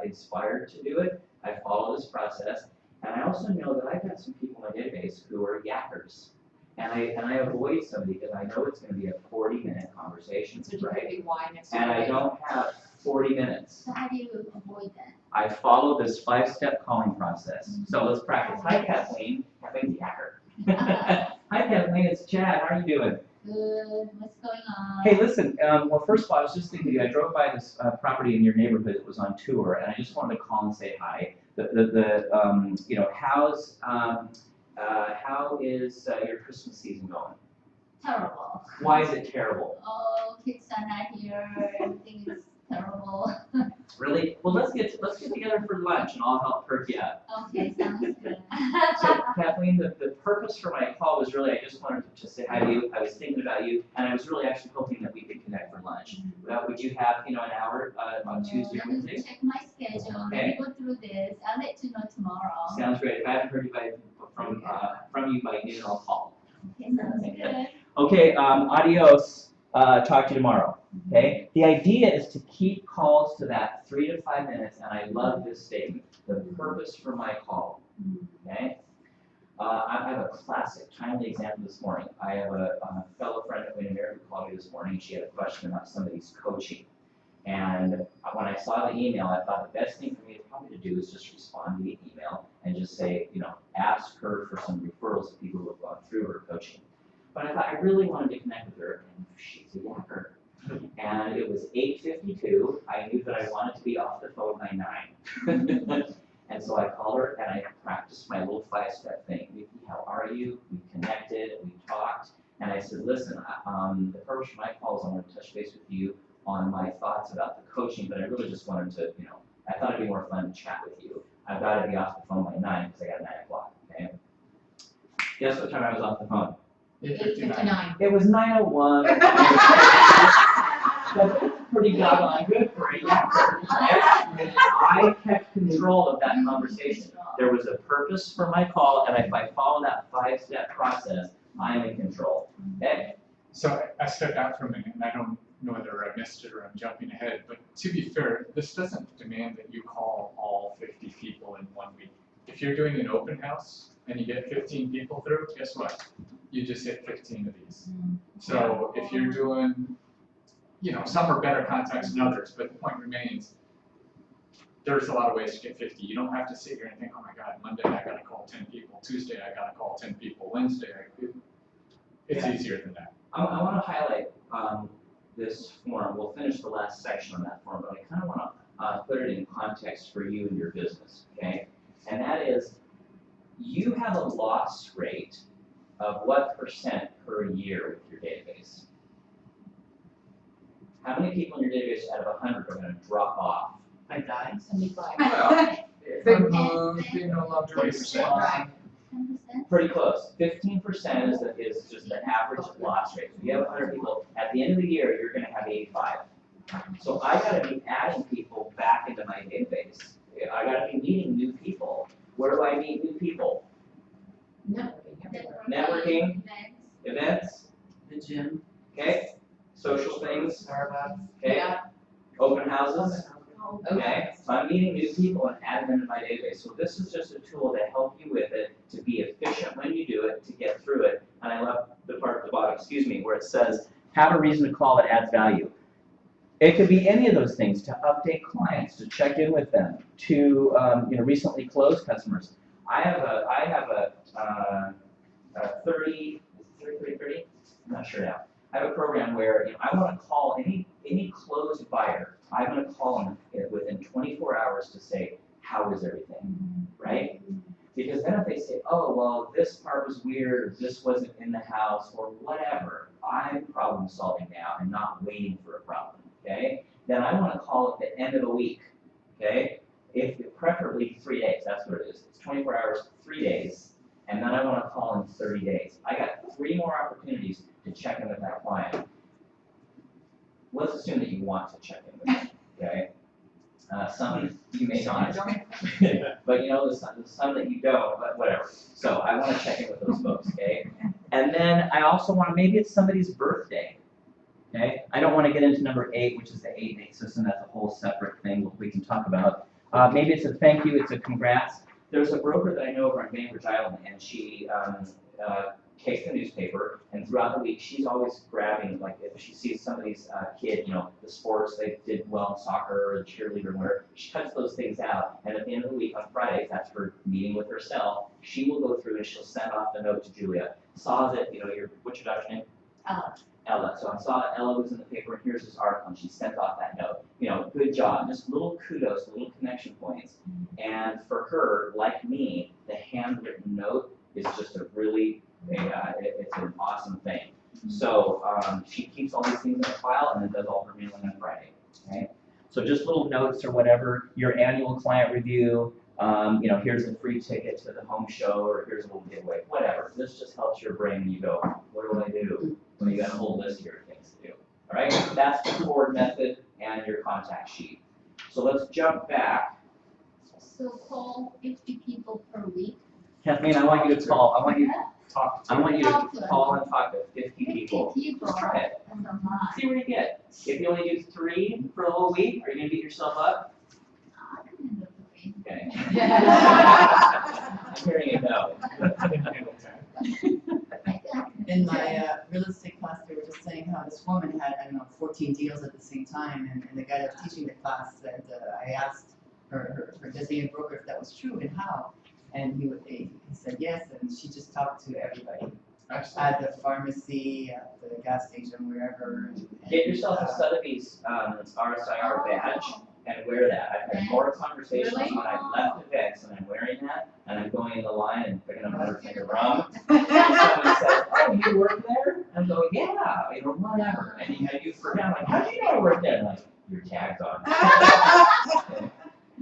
[SPEAKER 1] inspired to do it, I follow this process. And I also know that I've got some people in my database who are yakkers. And I avoid somebody because I know it's going to be a 40-minute conversation,
[SPEAKER 6] So do you
[SPEAKER 1] right?
[SPEAKER 6] maybe wine next
[SPEAKER 1] And I don't have 40 minutes.
[SPEAKER 5] So how do you avoid that?
[SPEAKER 1] I follow this 5-step calling process. So let's practice. Hi, Kathleen. Kathleen's the hacker. Hi, Kathleen. It's Chad. How are you doing?
[SPEAKER 5] Good, what's going on?
[SPEAKER 1] Hey, listen. Well, first of all, I was just thinking of you. I drove by this property in your neighborhood that was on tour, and I just wanted to call and say hi. How is your Christmas season going?
[SPEAKER 5] Terrible.
[SPEAKER 1] Why is it terrible?
[SPEAKER 5] Oh, kids are not here, everything is terrible.
[SPEAKER 1] Really? Well, let's get together for lunch, and I'll help perk you up.
[SPEAKER 5] Okay, sounds good.
[SPEAKER 1] So Kathleen, the purpose for my call was really, I just wanted to say hi to you. I was thinking about you, and I was really actually hoping that we could connect for lunch. Would you have, an hour on Tuesday or
[SPEAKER 5] Let me
[SPEAKER 1] Wednesday?
[SPEAKER 5] check my schedule, let me go through this, I'll let you know tomorrow.
[SPEAKER 1] Sounds great. If I haven't heard from you by noon, I'll call.
[SPEAKER 5] Okay, sounds good.
[SPEAKER 1] Okay, adios. Talk to you tomorrow. Okay? The idea is to keep calls to that 3 to 5 minutes, and I love this statement, the purpose for my call. Okay? I have a classic, timely example this morning. I have a fellow friend at Windermere who called me this morning. She had a question about somebody's coaching. And when I saw the email, I thought the best thing for me to do is just respond to the email and just say, ask her for some referrals of people who have gone through her coaching. But I thought I really wanted to connect with her, and she's a yakker. And it was 8:52. I knew that I wanted to be off the phone by 9. And so I called her and I practiced my little 5-step thing. Vicki, how are you? We connected, we talked, and I said, listen, the purpose of my call is I want to touch base with you on my thoughts about the coaching, but I really just wanted to, I thought it'd be more fun to chat with you. I've got to be off the phone by 9 because I got 9 o'clock, okay? Guess what time I was off the phone?
[SPEAKER 6] 8:59.
[SPEAKER 1] It was 9:01. That's pretty doggone good for a yakker. I kept control of that conversation. There was a purpose for my call, and if I follow that 5-step process, I'm in control. Okay?
[SPEAKER 3] So I stepped out for a minute, and I don't know whether I missed it or I'm jumping ahead, but to be fair, this doesn't demand that you call all 50 people in 1 week. If you're doing an open house and you get 15 people through, guess what? You just hit 15 of these. So if you're doing, some are better contacts than others, but the point remains, there's a lot of ways to get 50. You don't have to sit here and think, oh my God, Monday I gotta call 10 people, Tuesday I gotta call 10 people, Wednesday it's easier than that.
[SPEAKER 1] I want to highlight this form. We'll finish the last section on that form, but I kind of want to put it in context for you and your business, okay? And that is, you have a loss rate of what % per year with your database? How many people in your database out of 100 are going to drop off?
[SPEAKER 2] I died.
[SPEAKER 6] 75.
[SPEAKER 3] Well,
[SPEAKER 6] Big
[SPEAKER 3] move, being no longer
[SPEAKER 6] 20%. Right.
[SPEAKER 5] 10%?
[SPEAKER 1] Pretty close. 15% is just the average loss rate. So you have 100 people. At the end of the year, you're going to have 85. So I got to be adding people back into my database. I got to be meeting new people. Where do I meet new people? Networking. Events.
[SPEAKER 2] The gym,
[SPEAKER 1] Okay. Social things.
[SPEAKER 2] Starbucks.
[SPEAKER 1] Okay.
[SPEAKER 6] Yeah.
[SPEAKER 1] Open houses.
[SPEAKER 6] Okay.
[SPEAKER 1] Okay, so I'm meeting new people and adding them to my database. So this is just a tool to help you with it, to be efficient when you do it, to get through it. And I love the part at the bottom, where it says, have a reason to call that adds value. It could be any of those things, to update clients, to check in with them, to, recently closed customers. I have a 30, is it 30? I'm not sure now. I have a program where, I wanna call any closed buyer, I'm gonna call them within 24 hours to say, how is everything, right? Because then if they say, oh, well, this part was weird, or this wasn't in the house, or whatever, I'm problem solving now and not waiting for a problem, okay? Then I wanna call at the end of the week, okay? Preferably 3 days, that's what it is. It's 24 hours, 3 days, and then I wanna call in 30 days. I got 3 more opportunities to check in with that client. Let's assume that you want to check in with them, okay? Some you may not, but the some that you don't, but whatever. So I want to check in with those folks, okay? And then I also want to, maybe it's somebody's birthday, okay? I don't want to get into number 8, which is the 8-day system. That's a whole separate thing we can talk about. Maybe it's a thank you, it's a congrats. There's a broker that I know over on Bainbridge Island, and she takes the newspaper, and throughout the week, she's always grabbing, like, if she sees somebody's kid, the sports, they did well in soccer or cheerleader or whatever, she cuts those things out, and at the end of the week, on Fridays, that's her meeting with herself, she will go through and she'll send off the note to Julia. Saw that, what's your daughter's name? Ella. So I saw that Ella was in the paper, and here's this article, and she sent off that note. Good job, just little kudos, little connection points. And for her, like me, the handwritten note is just a really, it's an awesome thing. So she keeps all these things in a file and then does all her mailing on Friday, okay? So just little notes or whatever, your annual client review, here's a free ticket to the home show, or here's a little giveaway, whatever. This just helps your brain and you go, what do I do? Well, you got a whole list here of things to do, all right? That's the forward method and your contact sheet. So let's jump back.
[SPEAKER 5] So call 50 people per week.
[SPEAKER 1] Kathleen, I want you to call, I want you to
[SPEAKER 3] Talk to
[SPEAKER 1] call and talk to 50
[SPEAKER 5] 50
[SPEAKER 1] people.
[SPEAKER 5] people.
[SPEAKER 1] Just try it.
[SPEAKER 5] That's a lot.
[SPEAKER 1] See where you get. If you only do 3 for a whole week, are you gonna beat yourself up?
[SPEAKER 5] I can handle 3.
[SPEAKER 1] Okay. I'm hearing a no.
[SPEAKER 2] In my real estate class, they were just saying how this woman had, 14 deals at the same time, and the guy that was teaching the class said, I asked her designated broker if that was true and how, and he said yes, and she just talked to everybody. At the pharmacy, at the gas station, wherever.
[SPEAKER 1] Get yourself a Sotheby's RSIR badge and wear that. I've had more conversations
[SPEAKER 5] Really?
[SPEAKER 1] when I've left events and I'm wearing that, and I'm going in the line and picking up another thing of rum. And someone says, oh, you work there? I'm going, yeah, whatever. And you forget, I'm like, how do you know I work there? And like, your tag's on.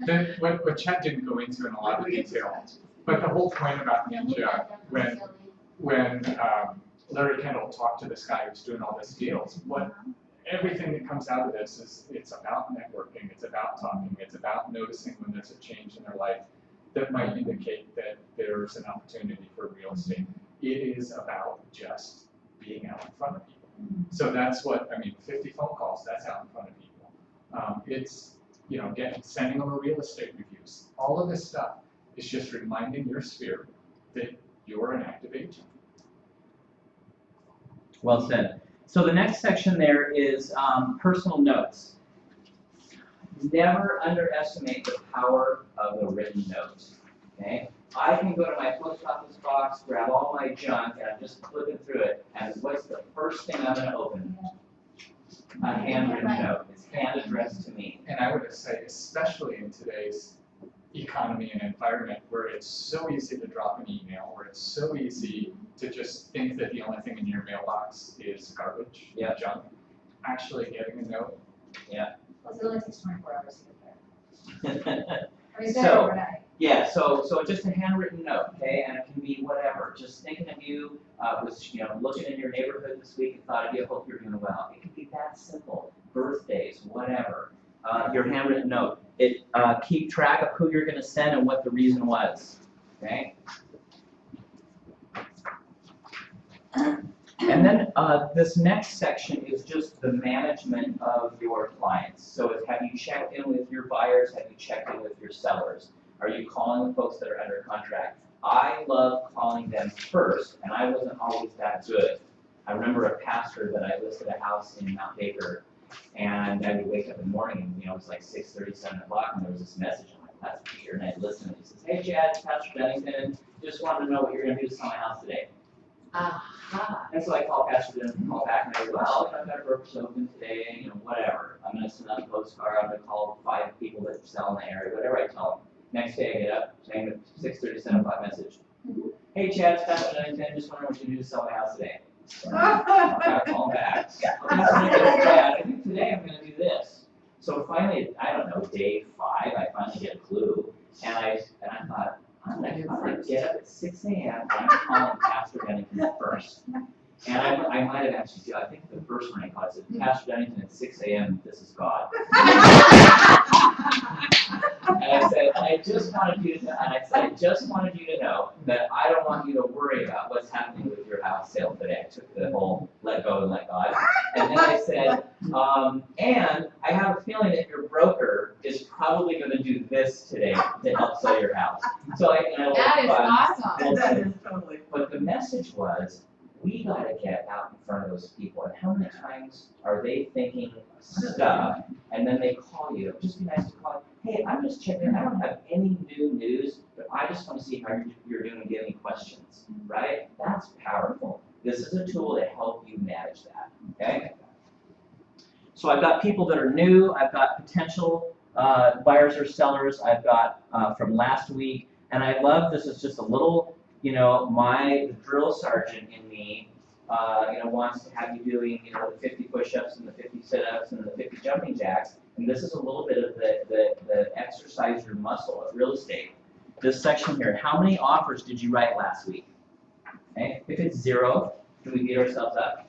[SPEAKER 3] Then what Chet didn't go into in a lot of detail, but the whole point about Ninja, when Larry Kendall talked to this guy who's doing all these deals, everything that comes out of this is, it's about networking, it's about talking, it's about noticing when there's a change in their life that might indicate that there's an opportunity for real estate. It is about just being out in front of people. So that's 50 phone calls, that's out in front of people. It's, sending them a real estate reviews. All of this stuff is just reminding your sphere that you're an active agent.
[SPEAKER 1] Well said. So the next section there is personal notes. Never underestimate the power of a written note, okay? I can go to my post office box, grab all my junk, and I'm just flipping through it, and what's the first thing I'm gonna open? A handwritten note. It's hand addressed to me.
[SPEAKER 3] And I would just say, especially in today's economy and environment where it's so easy to drop an email, where it's so easy to just think that the only thing in your mailbox is garbage, junk, actually getting a note.
[SPEAKER 1] Yeah.
[SPEAKER 4] Well, it only takes 24 hours to get there. I mean,
[SPEAKER 1] So-
[SPEAKER 4] better overnight.
[SPEAKER 1] Yeah, so just a handwritten note, okay, and it can be whatever. Just thinking of you, was looking in your neighborhood this week and thought of you, hope you're doing well. It can be that simple. Birthdays, whatever. Your handwritten note. Keep track of who you're going to send and what the reason was, okay. And then this next section is just the management of your clients. So have you checked in with your buyers? Have you checked in with your sellers? Are you calling the folks that are under contract? I love calling them first, and I wasn't always that good. I remember a pastor that I listed a house in Mount Baker, And I would wake up in the morning, and, it was like 6:30, 7 o'clock, and there was this message. I'm like, that's weird. And I'd listen, and he says, hey, Chad, it's Pastor Bennington. Just wanted to know what you're going to do to sell my house today.
[SPEAKER 2] Aha.
[SPEAKER 1] And so I call Pastor Bennington, call back, and I go, well, I've got a brokerage open today, whatever. I'm going to send out a postcard. I'm going to call 5 people that sell in the area, whatever I tell them. Next day I get up, saying 6:30, 7 o'clock message. Hey, Chad, it's Pastor Bennington. Just wondering what you do to sell my house today. So I call back. I think today I'm going to do this. So finally, I don't know, day 5, I finally get a clue. And I thought, I'm gonna get up at 6 a.m. and I'm calling Pastor Bennington first. And I might have actually, I think the first one I called said, Pastor Bennington at 6 a.m., this is God. And I said, I just wanted you to know that I don't want you to worry about what's happening with your house sale today. I took the whole let go and let God. And then I said, and I have a feeling that your broker is probably going to do this today to help sell your house. So
[SPEAKER 6] That is awesome.
[SPEAKER 2] That is totally.
[SPEAKER 1] But the message was, we got to get out in front of those people. And how many times are they thinking stuff, and then they call you? It'd just be nice to call. Hey, I'm just checking. I don't have any new news, but I just want to see how you're doing and get any questions. Right? That's powerful. This is a tool to help you manage that. Okay. So I've got people that are new. I've got potential buyers or sellers. I've got from last week, and I love this. Is just a little. My drill sergeant in me, wants to have you doing, the 50 push-ups and the 50 sit-ups and the 50 jumping jacks. And this is a little bit of the exercise your muscle of real estate. This section here, how many offers did you write last week? Okay, if it's 0, do we beat ourselves up?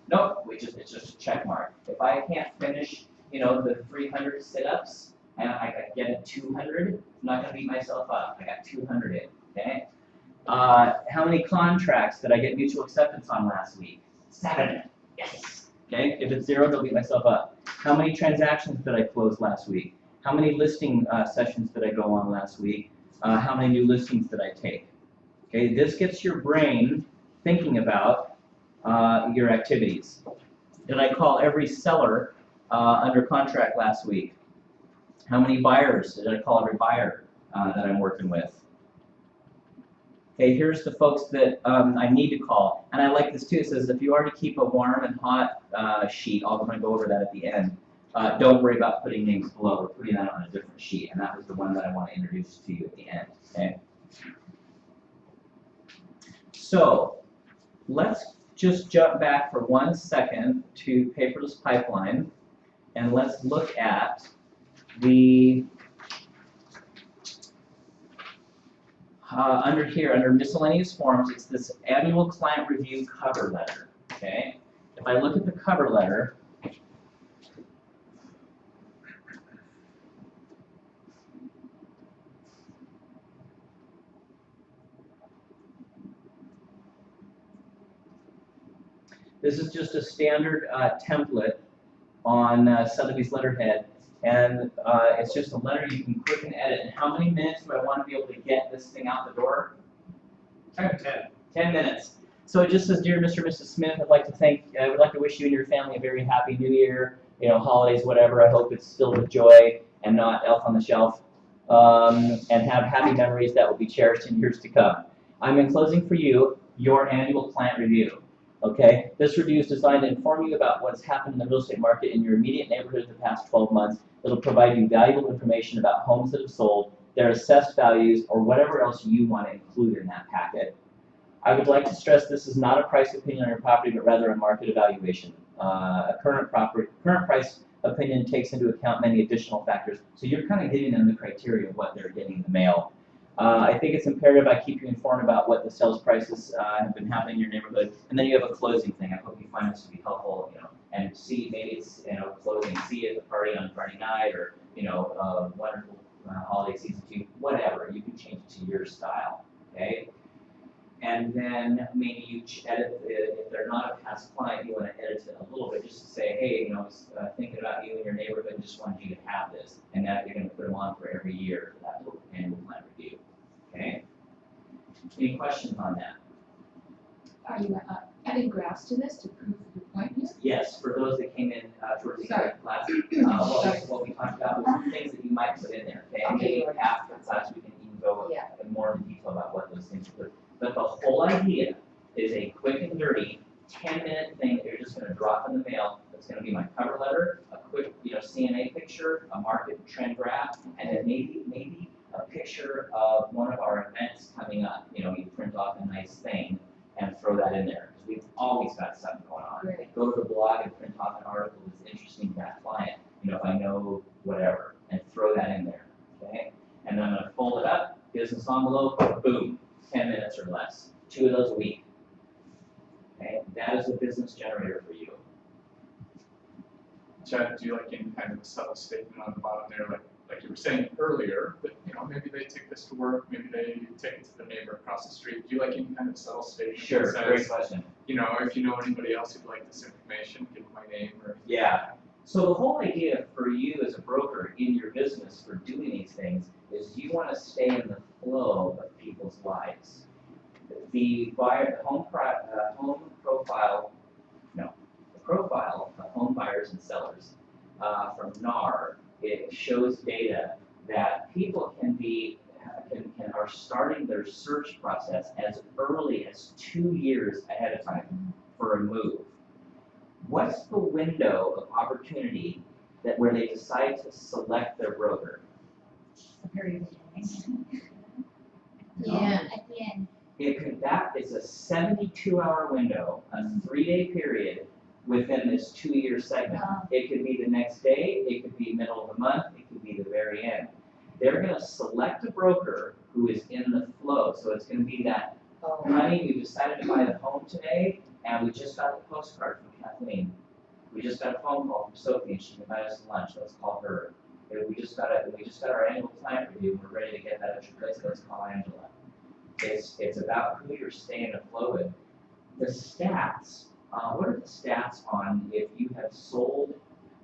[SPEAKER 1] Nope, it's just a check mark. If I can't finish, the 300 sit-ups and I get a 200, I'm not gonna beat myself up. I got 200 in, okay? How many contracts did I get mutual acceptance on last week? 7. Yes. Okay, if it's 0, don't beat myself up. How many transactions did I close last week? How many listing sessions did I go on last week? How many new listings did I take? Okay, this gets your brain thinking about your activities. Did I call every seller under contract last week? How many buyers did I call every buyer that I'm working with? Okay, here's the folks that I need to call. And I like this too. It says if you already keep a warm and hot sheet, I'm going to go over that at the end. Don't worry about putting names below. We're putting that on a different sheet. And that was the one that I want to introduce to you at the end. Okay. So let's just jump back for 1 second to Paperless Pipeline. And let's look at the under here, under miscellaneous forms, it's this annual client review cover letter, okay? If I look at the cover letter, this is just a standard template on Sotheby's letterhead. And it's just a letter you can click and edit. And how many minutes do I want to be able to get this thing out the door? 10 minutes. So it just says, Dear Mr. and Mrs. Smith, I would like to wish you and your family a very happy New Year, holidays, whatever. I hope it's filled with joy and not Elf on the Shelf. And have happy memories that will be cherished in years to come. I'm enclosing for you your annual client review. Okay, this review is designed to inform you about what's happened in the real estate market in your immediate neighborhood the past 12 months. It'll provide you valuable information about homes that have sold, their assessed values, or whatever else you want to include in that packet. I would like to stress this is not a price opinion on your property, but rather a market evaluation. A current price opinion takes into account many additional factors, so you're kind of giving them the criteria of what they're getting in the mail. I think it's imperative I keep you informed about what the sales prices have been happening in your neighborhood, and then you have a closing thing. I hope you find this to be helpful, and see maybe it's closing, see you at the party on Friday night, or wonderful holiday season to you, whatever. You can change it to your style, okay? And then maybe you edit if they're not a past client, you want to edit it a little bit just to say, hey, I was thinking about you and your neighborhood, and just wanted you to have this, and now you're going to put them on for every year for that little annual plan review. Okay. Any questions on that?
[SPEAKER 6] Are you adding graphs to this to prove your PowerPoint here?
[SPEAKER 1] Yes, for those that came in towards the end of class, what we talked about was some things that you might put in there, okay? And maybe after class, we can even go
[SPEAKER 6] Yeah.
[SPEAKER 1] more in detail about what those things would. But the whole idea is a quick and dirty 10-minute thing that you're just gonna drop in the mail. That's gonna be my cover letter, a quick, CNA picture, a market trend graph, and then maybe a picture of one of our events coming up. You print off a nice thing and throw that in there, because we've always got something going on.
[SPEAKER 6] Right.
[SPEAKER 1] Go to the blog and print off an article that's interesting to that client, if I know whatever, and throw that in there, okay? And then I'm gonna fold it up, business envelope, boom, 10 minutes or less, 2 of those a week. Okay, that is a business generator for you.
[SPEAKER 3] Chad, do you like any kind of a subtle statement on the bottom there, like you were saying earlier, that, maybe they take this to work, maybe they take it to the neighbor across the street. Do you like any kind of subtle statement
[SPEAKER 1] Sure,
[SPEAKER 3] that
[SPEAKER 1] great
[SPEAKER 3] says,
[SPEAKER 1] question.
[SPEAKER 3] if you know anybody else who'd like this information, give them my name or anything?
[SPEAKER 1] Yeah. So the whole idea for you as a broker in your business for doing these things is you want to stay in the flow of people's lives. The profile of home buyers and sellers from NAR, it shows data that people are starting their search process as early as 2 years ahead of time for a move. What's the window of opportunity where they decide to select their broker?
[SPEAKER 4] The very beginning.
[SPEAKER 2] Yeah.
[SPEAKER 5] At the end.
[SPEAKER 1] That is a 72-hour window, a 3-day period within this 2-year segment. It could be the next day, it could be middle of the month, it could be the very end. They're gonna select a broker who is in the flow, so it's gonna be that, honey, we decided to buy the home today, and we just got the postcard from Kathleen. We just got a phone call from Sophie, and she invited us to lunch, let's call her. We just got our annual client review, and we're ready to get that extra place, let's call Angela. It's about who you're staying afloat with. The stats, what are the stats on if you have sold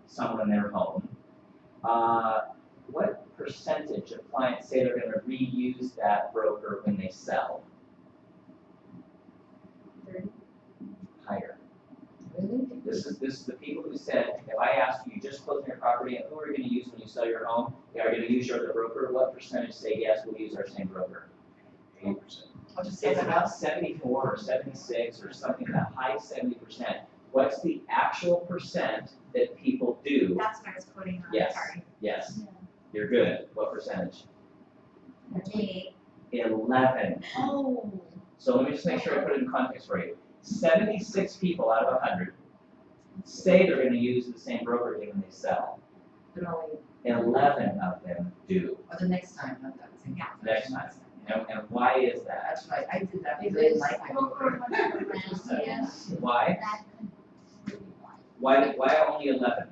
[SPEAKER 1] someone their home? What percentage of clients say they're gonna reuse that broker when they sell?
[SPEAKER 4] 30.
[SPEAKER 1] Higher.
[SPEAKER 6] Really?
[SPEAKER 1] This is the people who said, if I asked you just closing your property, and who are you gonna use when you sell your home? Are you gonna use your other broker? What percentage say, yes, we'll use our same broker?
[SPEAKER 3] 8%.
[SPEAKER 2] I'll just say
[SPEAKER 1] It's
[SPEAKER 2] that.
[SPEAKER 1] about 74 or 76 or something, that high 70%. What's the actual percent that people do?
[SPEAKER 4] That's what I was quoting on,
[SPEAKER 1] Yes.
[SPEAKER 4] sorry.
[SPEAKER 1] Yes, you're good. What percentage?
[SPEAKER 4] 28.
[SPEAKER 1] 11.
[SPEAKER 5] Oh.
[SPEAKER 1] So let me just make sure I put it in context for you. 76 people out of 100 say they're gonna use the same broker when they sell.
[SPEAKER 2] But only,
[SPEAKER 1] 11 of them do.
[SPEAKER 2] or the next time, not that same.
[SPEAKER 4] Yeah.
[SPEAKER 1] Next time. And why is that?
[SPEAKER 2] That's right, I did that because I didn't like my broker.
[SPEAKER 5] Yeah.
[SPEAKER 1] Why?
[SPEAKER 5] That could be why.
[SPEAKER 1] Why only 11?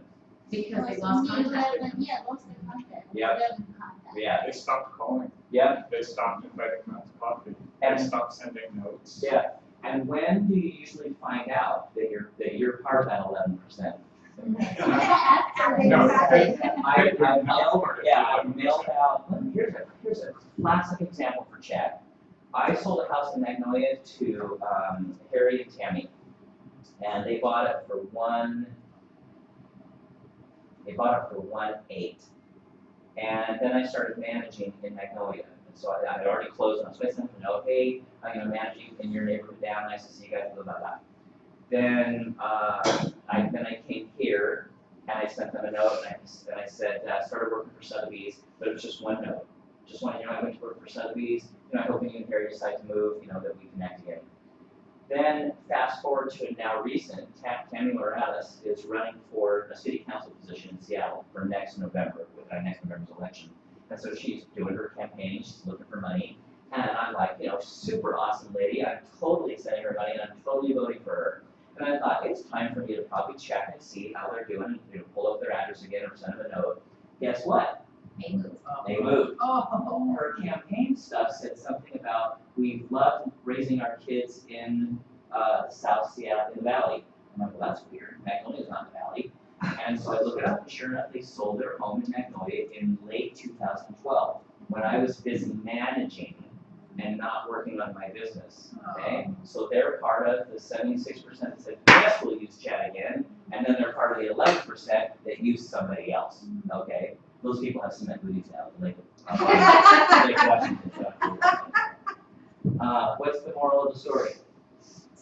[SPEAKER 2] Because they
[SPEAKER 5] Because
[SPEAKER 2] lost
[SPEAKER 5] only
[SPEAKER 2] contact with
[SPEAKER 5] 11
[SPEAKER 2] them.
[SPEAKER 5] Yeah, lost the contact.
[SPEAKER 1] Yep.
[SPEAKER 5] 11 contact.
[SPEAKER 1] Yeah.
[SPEAKER 3] They stopped calling,
[SPEAKER 1] Yeah.
[SPEAKER 3] they stopped inviting them out to coffee,
[SPEAKER 1] And-
[SPEAKER 3] they stopped sending notes.
[SPEAKER 1] Yeah. And when do you usually find out that you're part of that 11%?
[SPEAKER 5] After
[SPEAKER 3] No,
[SPEAKER 5] they-
[SPEAKER 1] I've mailed out, here's a classic example for Chad. I sold a house in Magnolia to Harry and Tammy, and they bought it for 1.8. And then I started managing in Magnolia, and so I had already closed on, so I sent them a note, hey, I'm gonna manage in your neighborhood down, nice to see you guys, blah, blah, blah. Then I came here and I sent them a note and I said, started working for Sotheby's, but it was just one note. Just one, I went to work for Sotheby's, I hope you and Harry decide to move, that we connect again. Then fast forward to now recent, Tammy Morales is running for a city council position in Seattle for next November, with next November's election. And so she's doing her campaign, she's looking for money. And I'm like, super awesome lady, I'm totally sending her money and I'm totally voting for her. And I thought, it's time for me to probably check and see how they're doing, pull up their address again or send them a note. Guess what?
[SPEAKER 5] They move.
[SPEAKER 1] They moved.
[SPEAKER 2] Oh.
[SPEAKER 1] Her campaign stuff said something about, we love raising our kids in South Seattle, in the Valley. I'm like, well, that's weird, Magnolia's not in the Valley. And so I looked it up, and sure enough, they sold their home in Magnolia in late 2012, when I was busy managing and not working on my business, okay? So they're part of the 76% that said, yes, we'll use chat again, and then they're part of the 11% that use somebody else, okay? Those people have cement booties now, like Washington. What's the moral of the story?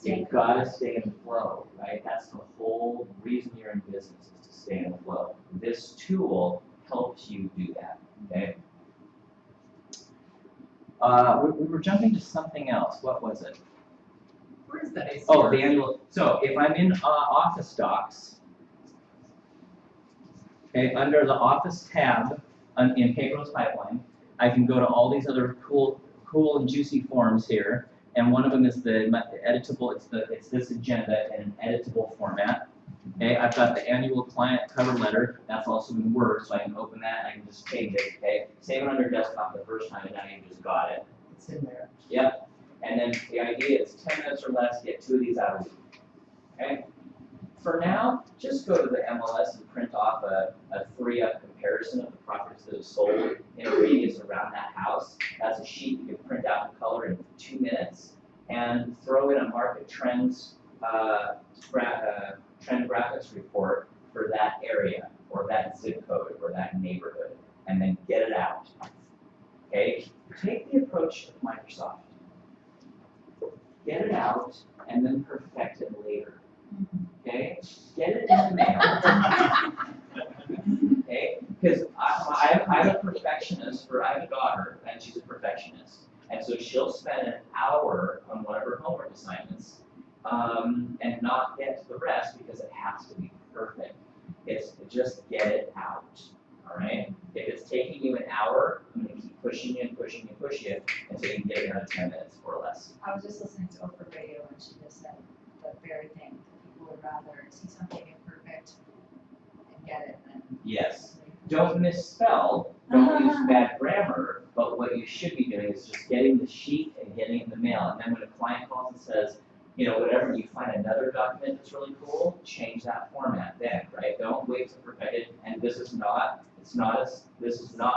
[SPEAKER 1] You gotta stay in the flow, right? That's the whole reason you're in business, is to stay in the flow. This tool helps you do that, okay? We were jumping to something else. What was it?
[SPEAKER 2] Where is that?
[SPEAKER 1] Oh, the annual. So if I'm in Office Docs, okay, under the Office tab in Paperless Pipeline, I can go to all these other cool and juicy forms here, and one of them is the editable. It's this agenda in an editable format. Okay, I've got the annual client cover letter. That's also in Word, so I can open that and I can just change it. Okay, save it on your desktop the first time, and now you just got it.
[SPEAKER 2] It's in there.
[SPEAKER 1] Yep. And then the idea is 10 minutes or less, get 2 of these out a week. Okay? For now, just go to the MLS and print off a 3-up comparison of the properties that have sold in a radius around that house. That's a sheet you can print out in color in 2 minutes and throw in a market trends trend graphics report for that area or that zip code or that neighborhood, and then get it out. Okay? Take the approach of Microsoft. Get it out and then perfect it later. Okay? Get it in the mail. Okay? Because I'm a perfectionist, I have a daughter, and she's a perfectionist. And so she'll spend an hour on one of her homework assignments and not get to the rest because it has to be perfect. It's just get it out. All right? If it's taking you an hour, I'm going to keep pushing you and pushing you and pushing you until you can get it out of 10 minutes or less.
[SPEAKER 4] I was just listening to Oprah Radio and she just said the very thing. People would rather see something imperfect and get it than.
[SPEAKER 1] Yes. Don't misspell, don't use bad grammar, but what you should be doing is just getting the sheet and getting it in the mail. And then when a client calls and says, you know, whatever, you find another document that's really cool, change that format then, right? Don't wait to perfect it. And this is not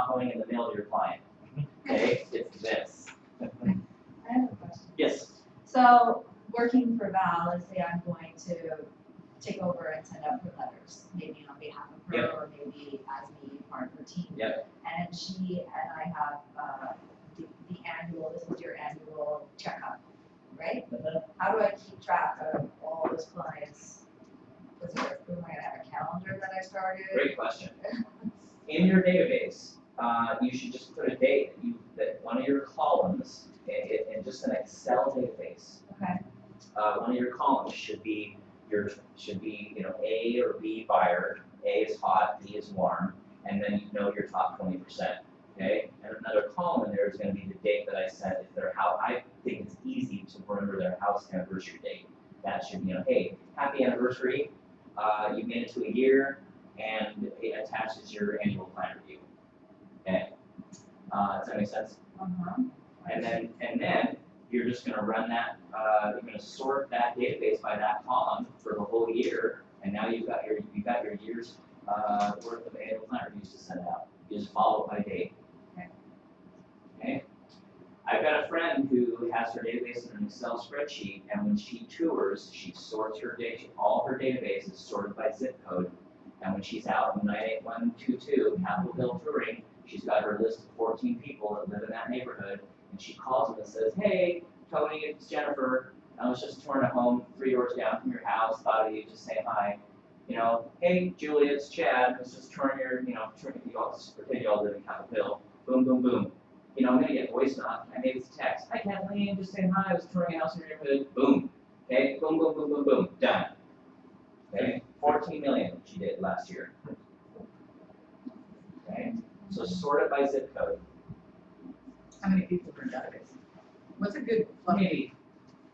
[SPEAKER 1] going in the mail to your client. Okay? It's this.
[SPEAKER 4] I have a question.
[SPEAKER 1] Yes.
[SPEAKER 4] So, working for Val, let's say I'm going to take over and send out her letters, maybe on behalf of her,
[SPEAKER 1] Yep.
[SPEAKER 4] or maybe as me, part of her team.
[SPEAKER 1] Yep.
[SPEAKER 4] And she and I have the annual, this is your annual checkup, right? How do I keep track of all those clients? Am I gonna have a calendar that I started?
[SPEAKER 1] Great question. In your database, you should just put a date that one of your columns, in just an Excel database,
[SPEAKER 4] Okay,
[SPEAKER 1] one of your columns should be A or B buyer. A is hot, B is warm, and then you know your top 20%. Okay, and another column in there is going to be the date that I sent. If their house, I think it's easy to remember their house anniversary date. That should be, hey, happy anniversary. You made it to a year, and it attaches your annual plan review. Okay, does that make sense? And then you're just going to run that. You're going to sort that database by that column for the whole year, and now you've got your year's worth of annual plan reviews to send out. You just follow it by date. Okay. I've got a friend who has her database in an Excel spreadsheet, and when she tours, she sorts her data. All her database is sorted by zip code, and when she's out in 98122 Capitol Hill touring, she's got her list of 14 people that live in that neighborhood, and she calls them and says, "Hey, Tony, it's Jennifer. I was just touring a home 3 doors down from your house. Thought of you, just say hi. You know, hey, Julia, it's Chad. I was just touring your, pretend you all live in Capitol Hill. Boom, boom, boom. You know, I'm going to get voice knock, and maybe it's text. Hi, Kathleen, just saying hi. I was touring a house in your neighborhood. Boom. Okay, boom, boom, boom, boom, boom. Done. Okay, 14 million she did last year. Okay, so sort it by zip code.
[SPEAKER 2] How many people per database? What's a good,
[SPEAKER 1] Maybe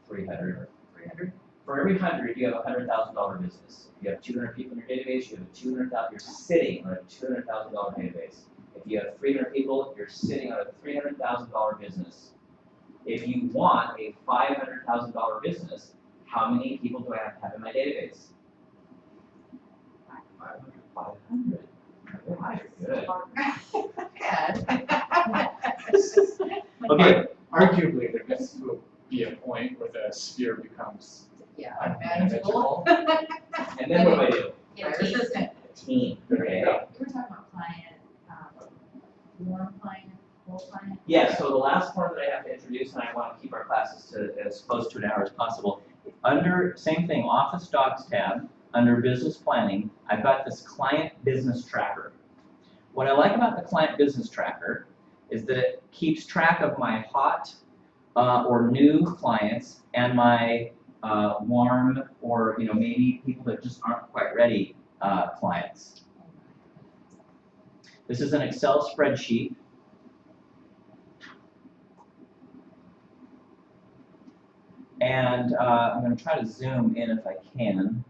[SPEAKER 1] 300.
[SPEAKER 2] 300?
[SPEAKER 1] For every 100, you have a $100,000 business. If you have 200 people in your database, you have a 200,000. You're sitting on a $200,000 database. If you have 300 people, you're sitting on a $300,000 business. If you want a $500,000 business, how many people do I have to have in my database? 500. Good.
[SPEAKER 2] Ed.
[SPEAKER 1] Okay.
[SPEAKER 3] Arguably sphere becomes
[SPEAKER 2] Yeah.
[SPEAKER 3] unmanageable.
[SPEAKER 1] And then what do I do?
[SPEAKER 5] Yeah,
[SPEAKER 2] Very resistant.
[SPEAKER 1] Team, okay?
[SPEAKER 4] You were talking about client, warm client, cold client.
[SPEAKER 1] Yeah, so the last form that I have to introduce, and I want to keep our classes to as close to an hour as possible. Under, same thing, Office Docs tab, under Business Planning, I've got this Client Business Tracker. What I like about the Client Business Tracker is that it keeps track of my hot or new clients and my warm or maybe people that just aren't quite ready clients. This is an Excel spreadsheet. And I'm going to try to zoom in if I can.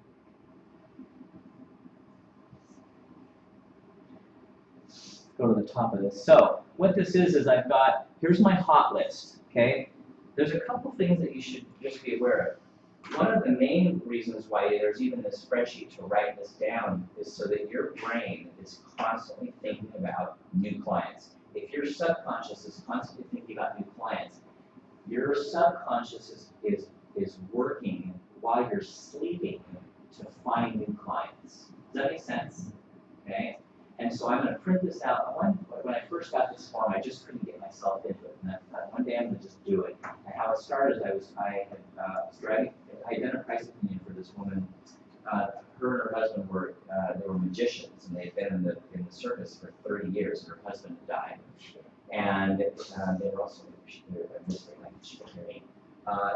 [SPEAKER 1] Go to the top of this. So what this is I've got, here's my hot list, okay? There's a couple things that you should just be aware of. One of the main reasons why there's even this spreadsheet to write this down is so that your brain is constantly thinking about new clients. If your subconscious is constantly thinking about new clients, your subconscious is working while you're sleeping to find new clients. Does that make sense? Okay? And so I'm going to print this out. When I first got this form, I just couldn't get myself into it. And I thought, one day I'm going to just do it. And how it started is I had done a price opinion for this woman. Her and her husband were magicians, and they had been in the circus for 30 years, and her husband had died. And they were also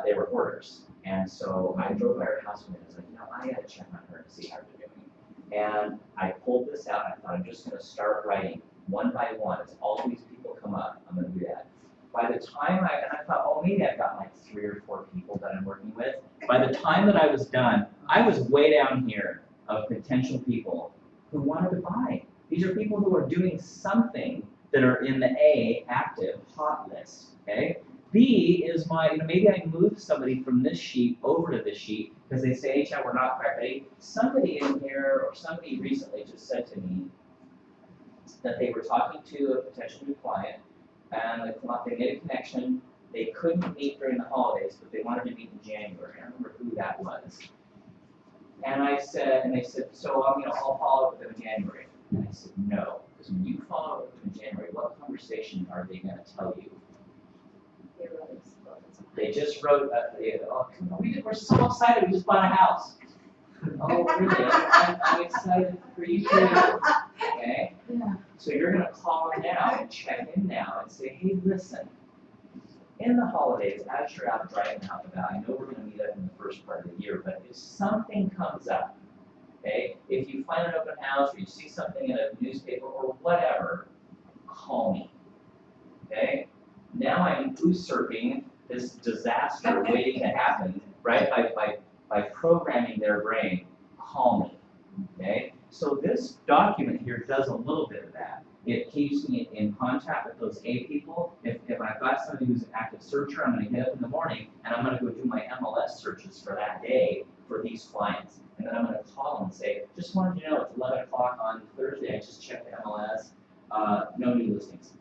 [SPEAKER 1] they were hoarders. And so I drove by her house and I was like, I got to check on her and see how they're doing. And I pulled this out, and I thought, I'm just going to start writing one by one. As all these people come up, I'm going to do that. By the time I thought, maybe I've got like 3 or 4 people that I'm working with. By the time that I was done, I was way down here of potential people who wanted to buy. These are people who are doing something that are in the A, active, hot list, okay? B is maybe I moved somebody from this sheet over to this sheet because they say, we're not quite ready. Somebody in here or somebody recently just said to me that they were talking to a potential new client and they made a connection. They couldn't meet during the holidays, but they wanted to meet in January. I remember who that was. And they said, so I'll follow up with them in January. And I said, no, because when you follow up with them in January, what conversation are they going to tell you? They just wrote, we're so excited, we just bought a house. Oh, really? I'm excited for you too. Okay?
[SPEAKER 2] Yeah.
[SPEAKER 1] So you're going to call them now and check in now and say, hey, listen, in the holidays, as you're out driving out and about, I know we're going to meet up in the first part of the year, but if something comes up, okay, if you find an open house or you see something in a newspaper or whatever, call me. Okay? Now I'm usurping this disaster waiting to happen, right? By programming their brain, call me. Okay? So this document here does a little bit of that. It keeps me in contact with those A people. If I've got somebody who's an active searcher, I'm going to get up in the morning and I'm going to go do my MLS searches for that day for these clients. And then I'm going to call them and say, just wanted you to know it's 11 o'clock on Thursday. I just checked the MLS. No new listings.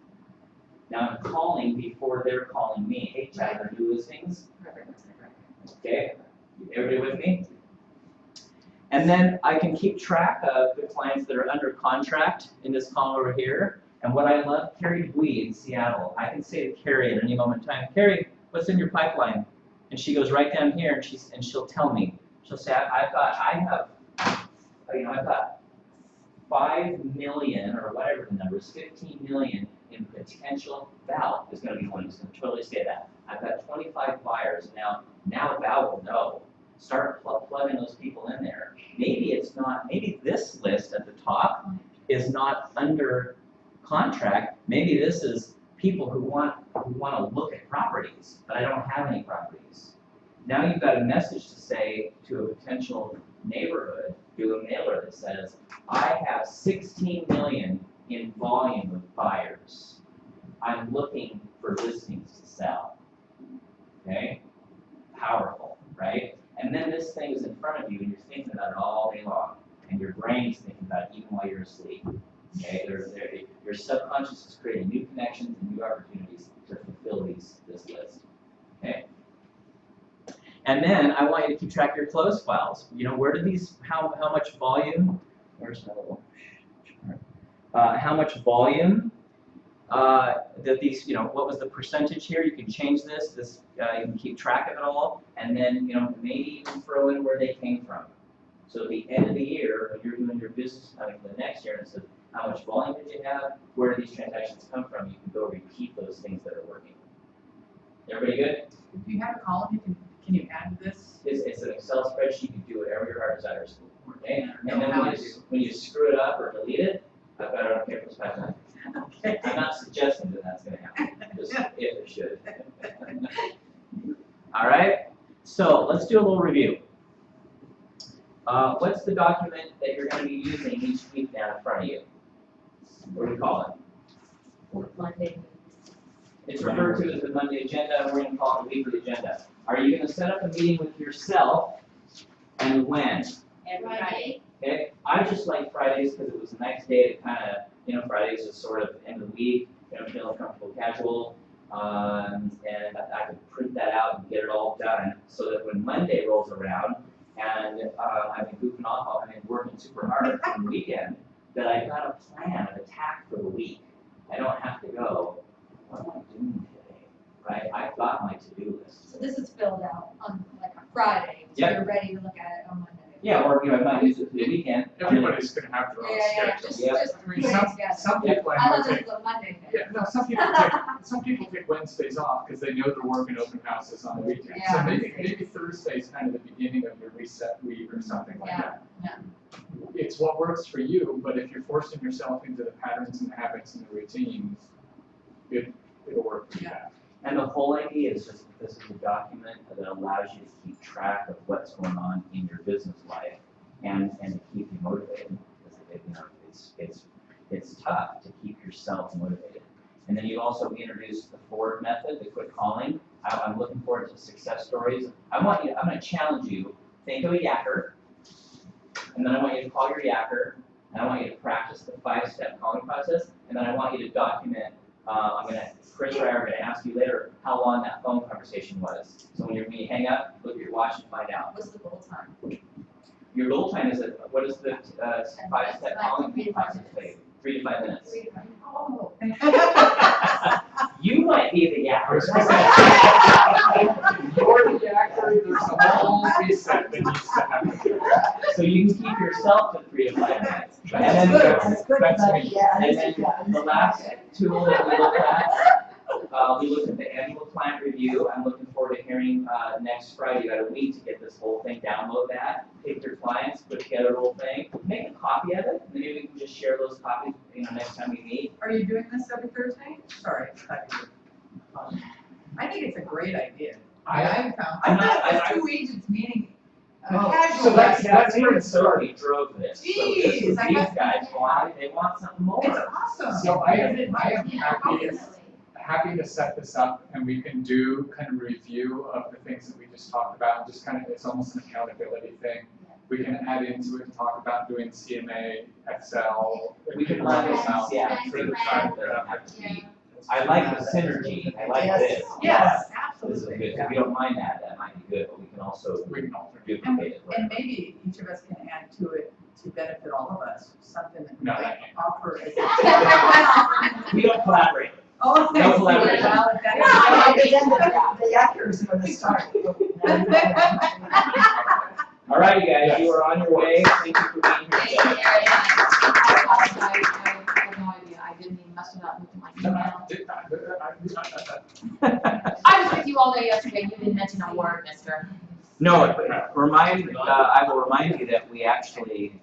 [SPEAKER 1] Now I'm calling before they're calling me. Hey, Chad, are new listings? Okay, everybody with me? And then I can keep track of the clients that are under contract in this column over here. And what I love, Carrie Bui in Seattle, I can say to Carrie at any moment in time, Carrie, what's in your pipeline? And she goes right down here and she'll tell me. She'll say, I've got 5 million or whatever the number is, 15 million in potential. Val is going to be one who's going to totally say that. I've got 25 buyers. Now Val will know. Start plugging those people in there. Maybe this list at the top is not under contract. Maybe this is people who want to look at properties, but I don't have any properties. Now you've got a message to say to a potential neighborhood, do a mailer that says, I have 16 million in volume of buyers. I'm looking for listings to sell. Okay? Powerful, right? And then this thing is in front of you and you're thinking about it all day long. And your brain's thinking about it even while you're asleep. Okay? Your subconscious is creating new connections and new opportunities to fulfill this list. Okay? And then I want you to keep track of your close files. You know, where did these, how much volume, where's my little chart? How much volume that these, you know, what was the percentage here? You can change this, you can keep track of it all, and then, you know, maybe even throw in where they came from. So at the end of the year, when you're doing your business planning for the next year, and it says, how much volume did you have? Where did these transactions come from? You can go repeat those things that are working. Everybody good?
[SPEAKER 6] If you have a column, can you add this?
[SPEAKER 1] It's an Excel spreadsheet. You do whatever your heart desires. Okay? And then
[SPEAKER 6] How
[SPEAKER 1] when you screw it up or delete it, I've got it on paper as fast as
[SPEAKER 6] Okay.
[SPEAKER 1] I'm not suggesting that that's going to happen, just if it should. All right, so let's do a little review. What's the document that you're going to be using each week down in front of you? What do we call it?
[SPEAKER 5] Monday.
[SPEAKER 1] It's referred to as the Monday agenda, and we're going to call it the weekly agenda. Are you going to set up a meeting with yourself, and when?
[SPEAKER 4] Every
[SPEAKER 5] Friday.
[SPEAKER 1] Okay, I just like Fridays because it was a nice day to kind of, you know, Fridays is sort of end of the week, you know, feeling comfortable, casual, and I could print that out and get it all done so that when Monday rolls around and I've been goofing off, I've been working super hard on the weekend, that I've got a plan of attack for the week. I don't have to go, what am I doing today, right? I've got my to-do list.
[SPEAKER 4] So this is filled out on like a Friday, so
[SPEAKER 1] Yep.
[SPEAKER 4] you're ready to look at it on Monday.
[SPEAKER 1] Yeah, or, you know, I might use it for the weekend.
[SPEAKER 3] Everybody's gonna have their own
[SPEAKER 4] Yeah,
[SPEAKER 3] schedule.
[SPEAKER 4] just,
[SPEAKER 1] Yep.
[SPEAKER 4] just put it together.
[SPEAKER 3] Some people
[SPEAKER 4] I
[SPEAKER 3] I know
[SPEAKER 4] thought this
[SPEAKER 3] take,
[SPEAKER 4] was a Monday thing.
[SPEAKER 3] yeah, no, some people take Wednesdays off because they know they're working open houses on the weekend. So
[SPEAKER 4] Yeah.
[SPEAKER 3] maybe Thursday's kind of the beginning of your reset week or something like
[SPEAKER 4] Yeah,
[SPEAKER 3] that. It's what works for you, but if you're forcing yourself into the patterns and the habits and the routines, it'll work for you.
[SPEAKER 6] Yeah.
[SPEAKER 1] And the whole idea is just that this is a document that allows you to keep track of what's going on in your business life and to keep you motivated. Because you know, it's tough to keep yourself motivated. And then you also introduced the Ford method, the quick calling. I'm looking forward to success stories. I'm going to challenge you. Think of a yacker, and then I want you to call your yacker, and I want you to practice the 5-step calling process, and then I want you to document. Chris or I are going to ask you later how long that phone conversation was. So when you hang up, look at your watch and find out.
[SPEAKER 4] What's the goal time?
[SPEAKER 1] Your goal time is what is the 5-step calling
[SPEAKER 5] 3 to 5
[SPEAKER 1] process
[SPEAKER 5] minutes.
[SPEAKER 1] take? 3 to 5 minutes.
[SPEAKER 4] 3 to 5. Oh.
[SPEAKER 1] You might be the
[SPEAKER 3] I
[SPEAKER 1] yacker.
[SPEAKER 3] was gonna say, you're the actor, there's a whole reset that needs to happen.
[SPEAKER 1] So you can keep yourself to 3 to 5 minutes.
[SPEAKER 3] That's
[SPEAKER 1] And
[SPEAKER 3] good.
[SPEAKER 1] then,
[SPEAKER 3] That's me.
[SPEAKER 1] and then the last tool that we looked at, we looked at the annual client review. I'm looking forward to hearing next Friday. You got a week to get this whole thing, download that, pick your clients, put together the whole thing, make a copy of it, and maybe we can just share those copies, you know, next time we meet.
[SPEAKER 6] Are you doing this every Thursday? Sorry. I think it's a great idea. I've
[SPEAKER 1] I'm not-
[SPEAKER 6] got
[SPEAKER 1] I-
[SPEAKER 6] two agents meeting.
[SPEAKER 1] Oh,
[SPEAKER 6] Casual.
[SPEAKER 1] so that's
[SPEAKER 3] where
[SPEAKER 1] where
[SPEAKER 3] it started.
[SPEAKER 1] drove this. So
[SPEAKER 6] Jeez,
[SPEAKER 1] this was
[SPEAKER 6] I
[SPEAKER 1] these
[SPEAKER 6] got-
[SPEAKER 1] guys want, they want something more.
[SPEAKER 6] It's awesome.
[SPEAKER 3] So I am
[SPEAKER 5] Yeah,
[SPEAKER 3] happy,
[SPEAKER 5] definitely.
[SPEAKER 3] happy to set this up and we can do kind of a review of the things that we just talked about, just kind of, it's almost an accountability thing. We can add into it and talk about doing CMA, Excel.
[SPEAKER 1] We can
[SPEAKER 3] run
[SPEAKER 1] run
[SPEAKER 3] this out
[SPEAKER 1] yeah,
[SPEAKER 3] for
[SPEAKER 1] through
[SPEAKER 3] the
[SPEAKER 1] the
[SPEAKER 3] time.
[SPEAKER 1] time, doesn't have to
[SPEAKER 5] Yeah.
[SPEAKER 1] be. I like the synergy, I like
[SPEAKER 2] Yes.
[SPEAKER 1] this.
[SPEAKER 6] Yes,
[SPEAKER 1] This is
[SPEAKER 6] absolutely.
[SPEAKER 1] good, if you don't mind that, that might be good, but we can also
[SPEAKER 3] We can alternate.
[SPEAKER 1] duplicate it.
[SPEAKER 6] And maybe each of us can add to it to benefit all of us, something that we
[SPEAKER 3] No,
[SPEAKER 6] might
[SPEAKER 3] I can't.
[SPEAKER 6] offer as a.
[SPEAKER 1] We don't collaborate.
[SPEAKER 6] Oh,
[SPEAKER 1] No
[SPEAKER 6] thanks.
[SPEAKER 1] collaboration.
[SPEAKER 6] Well,
[SPEAKER 2] Yeah,
[SPEAKER 6] that
[SPEAKER 2] but
[SPEAKER 6] is-
[SPEAKER 2] then the actors are gonna start.
[SPEAKER 1] All right, you guys, you are on your way, thank you for being
[SPEAKER 6] Thank
[SPEAKER 1] here
[SPEAKER 6] you
[SPEAKER 1] today.
[SPEAKER 6] very much.
[SPEAKER 7] I have no idea, I didn't even mess it up with my
[SPEAKER 3] No,
[SPEAKER 7] email.
[SPEAKER 6] I was with you all day yesterday, you didn't mention a word, mister.
[SPEAKER 1] No, I will remind you that we actually,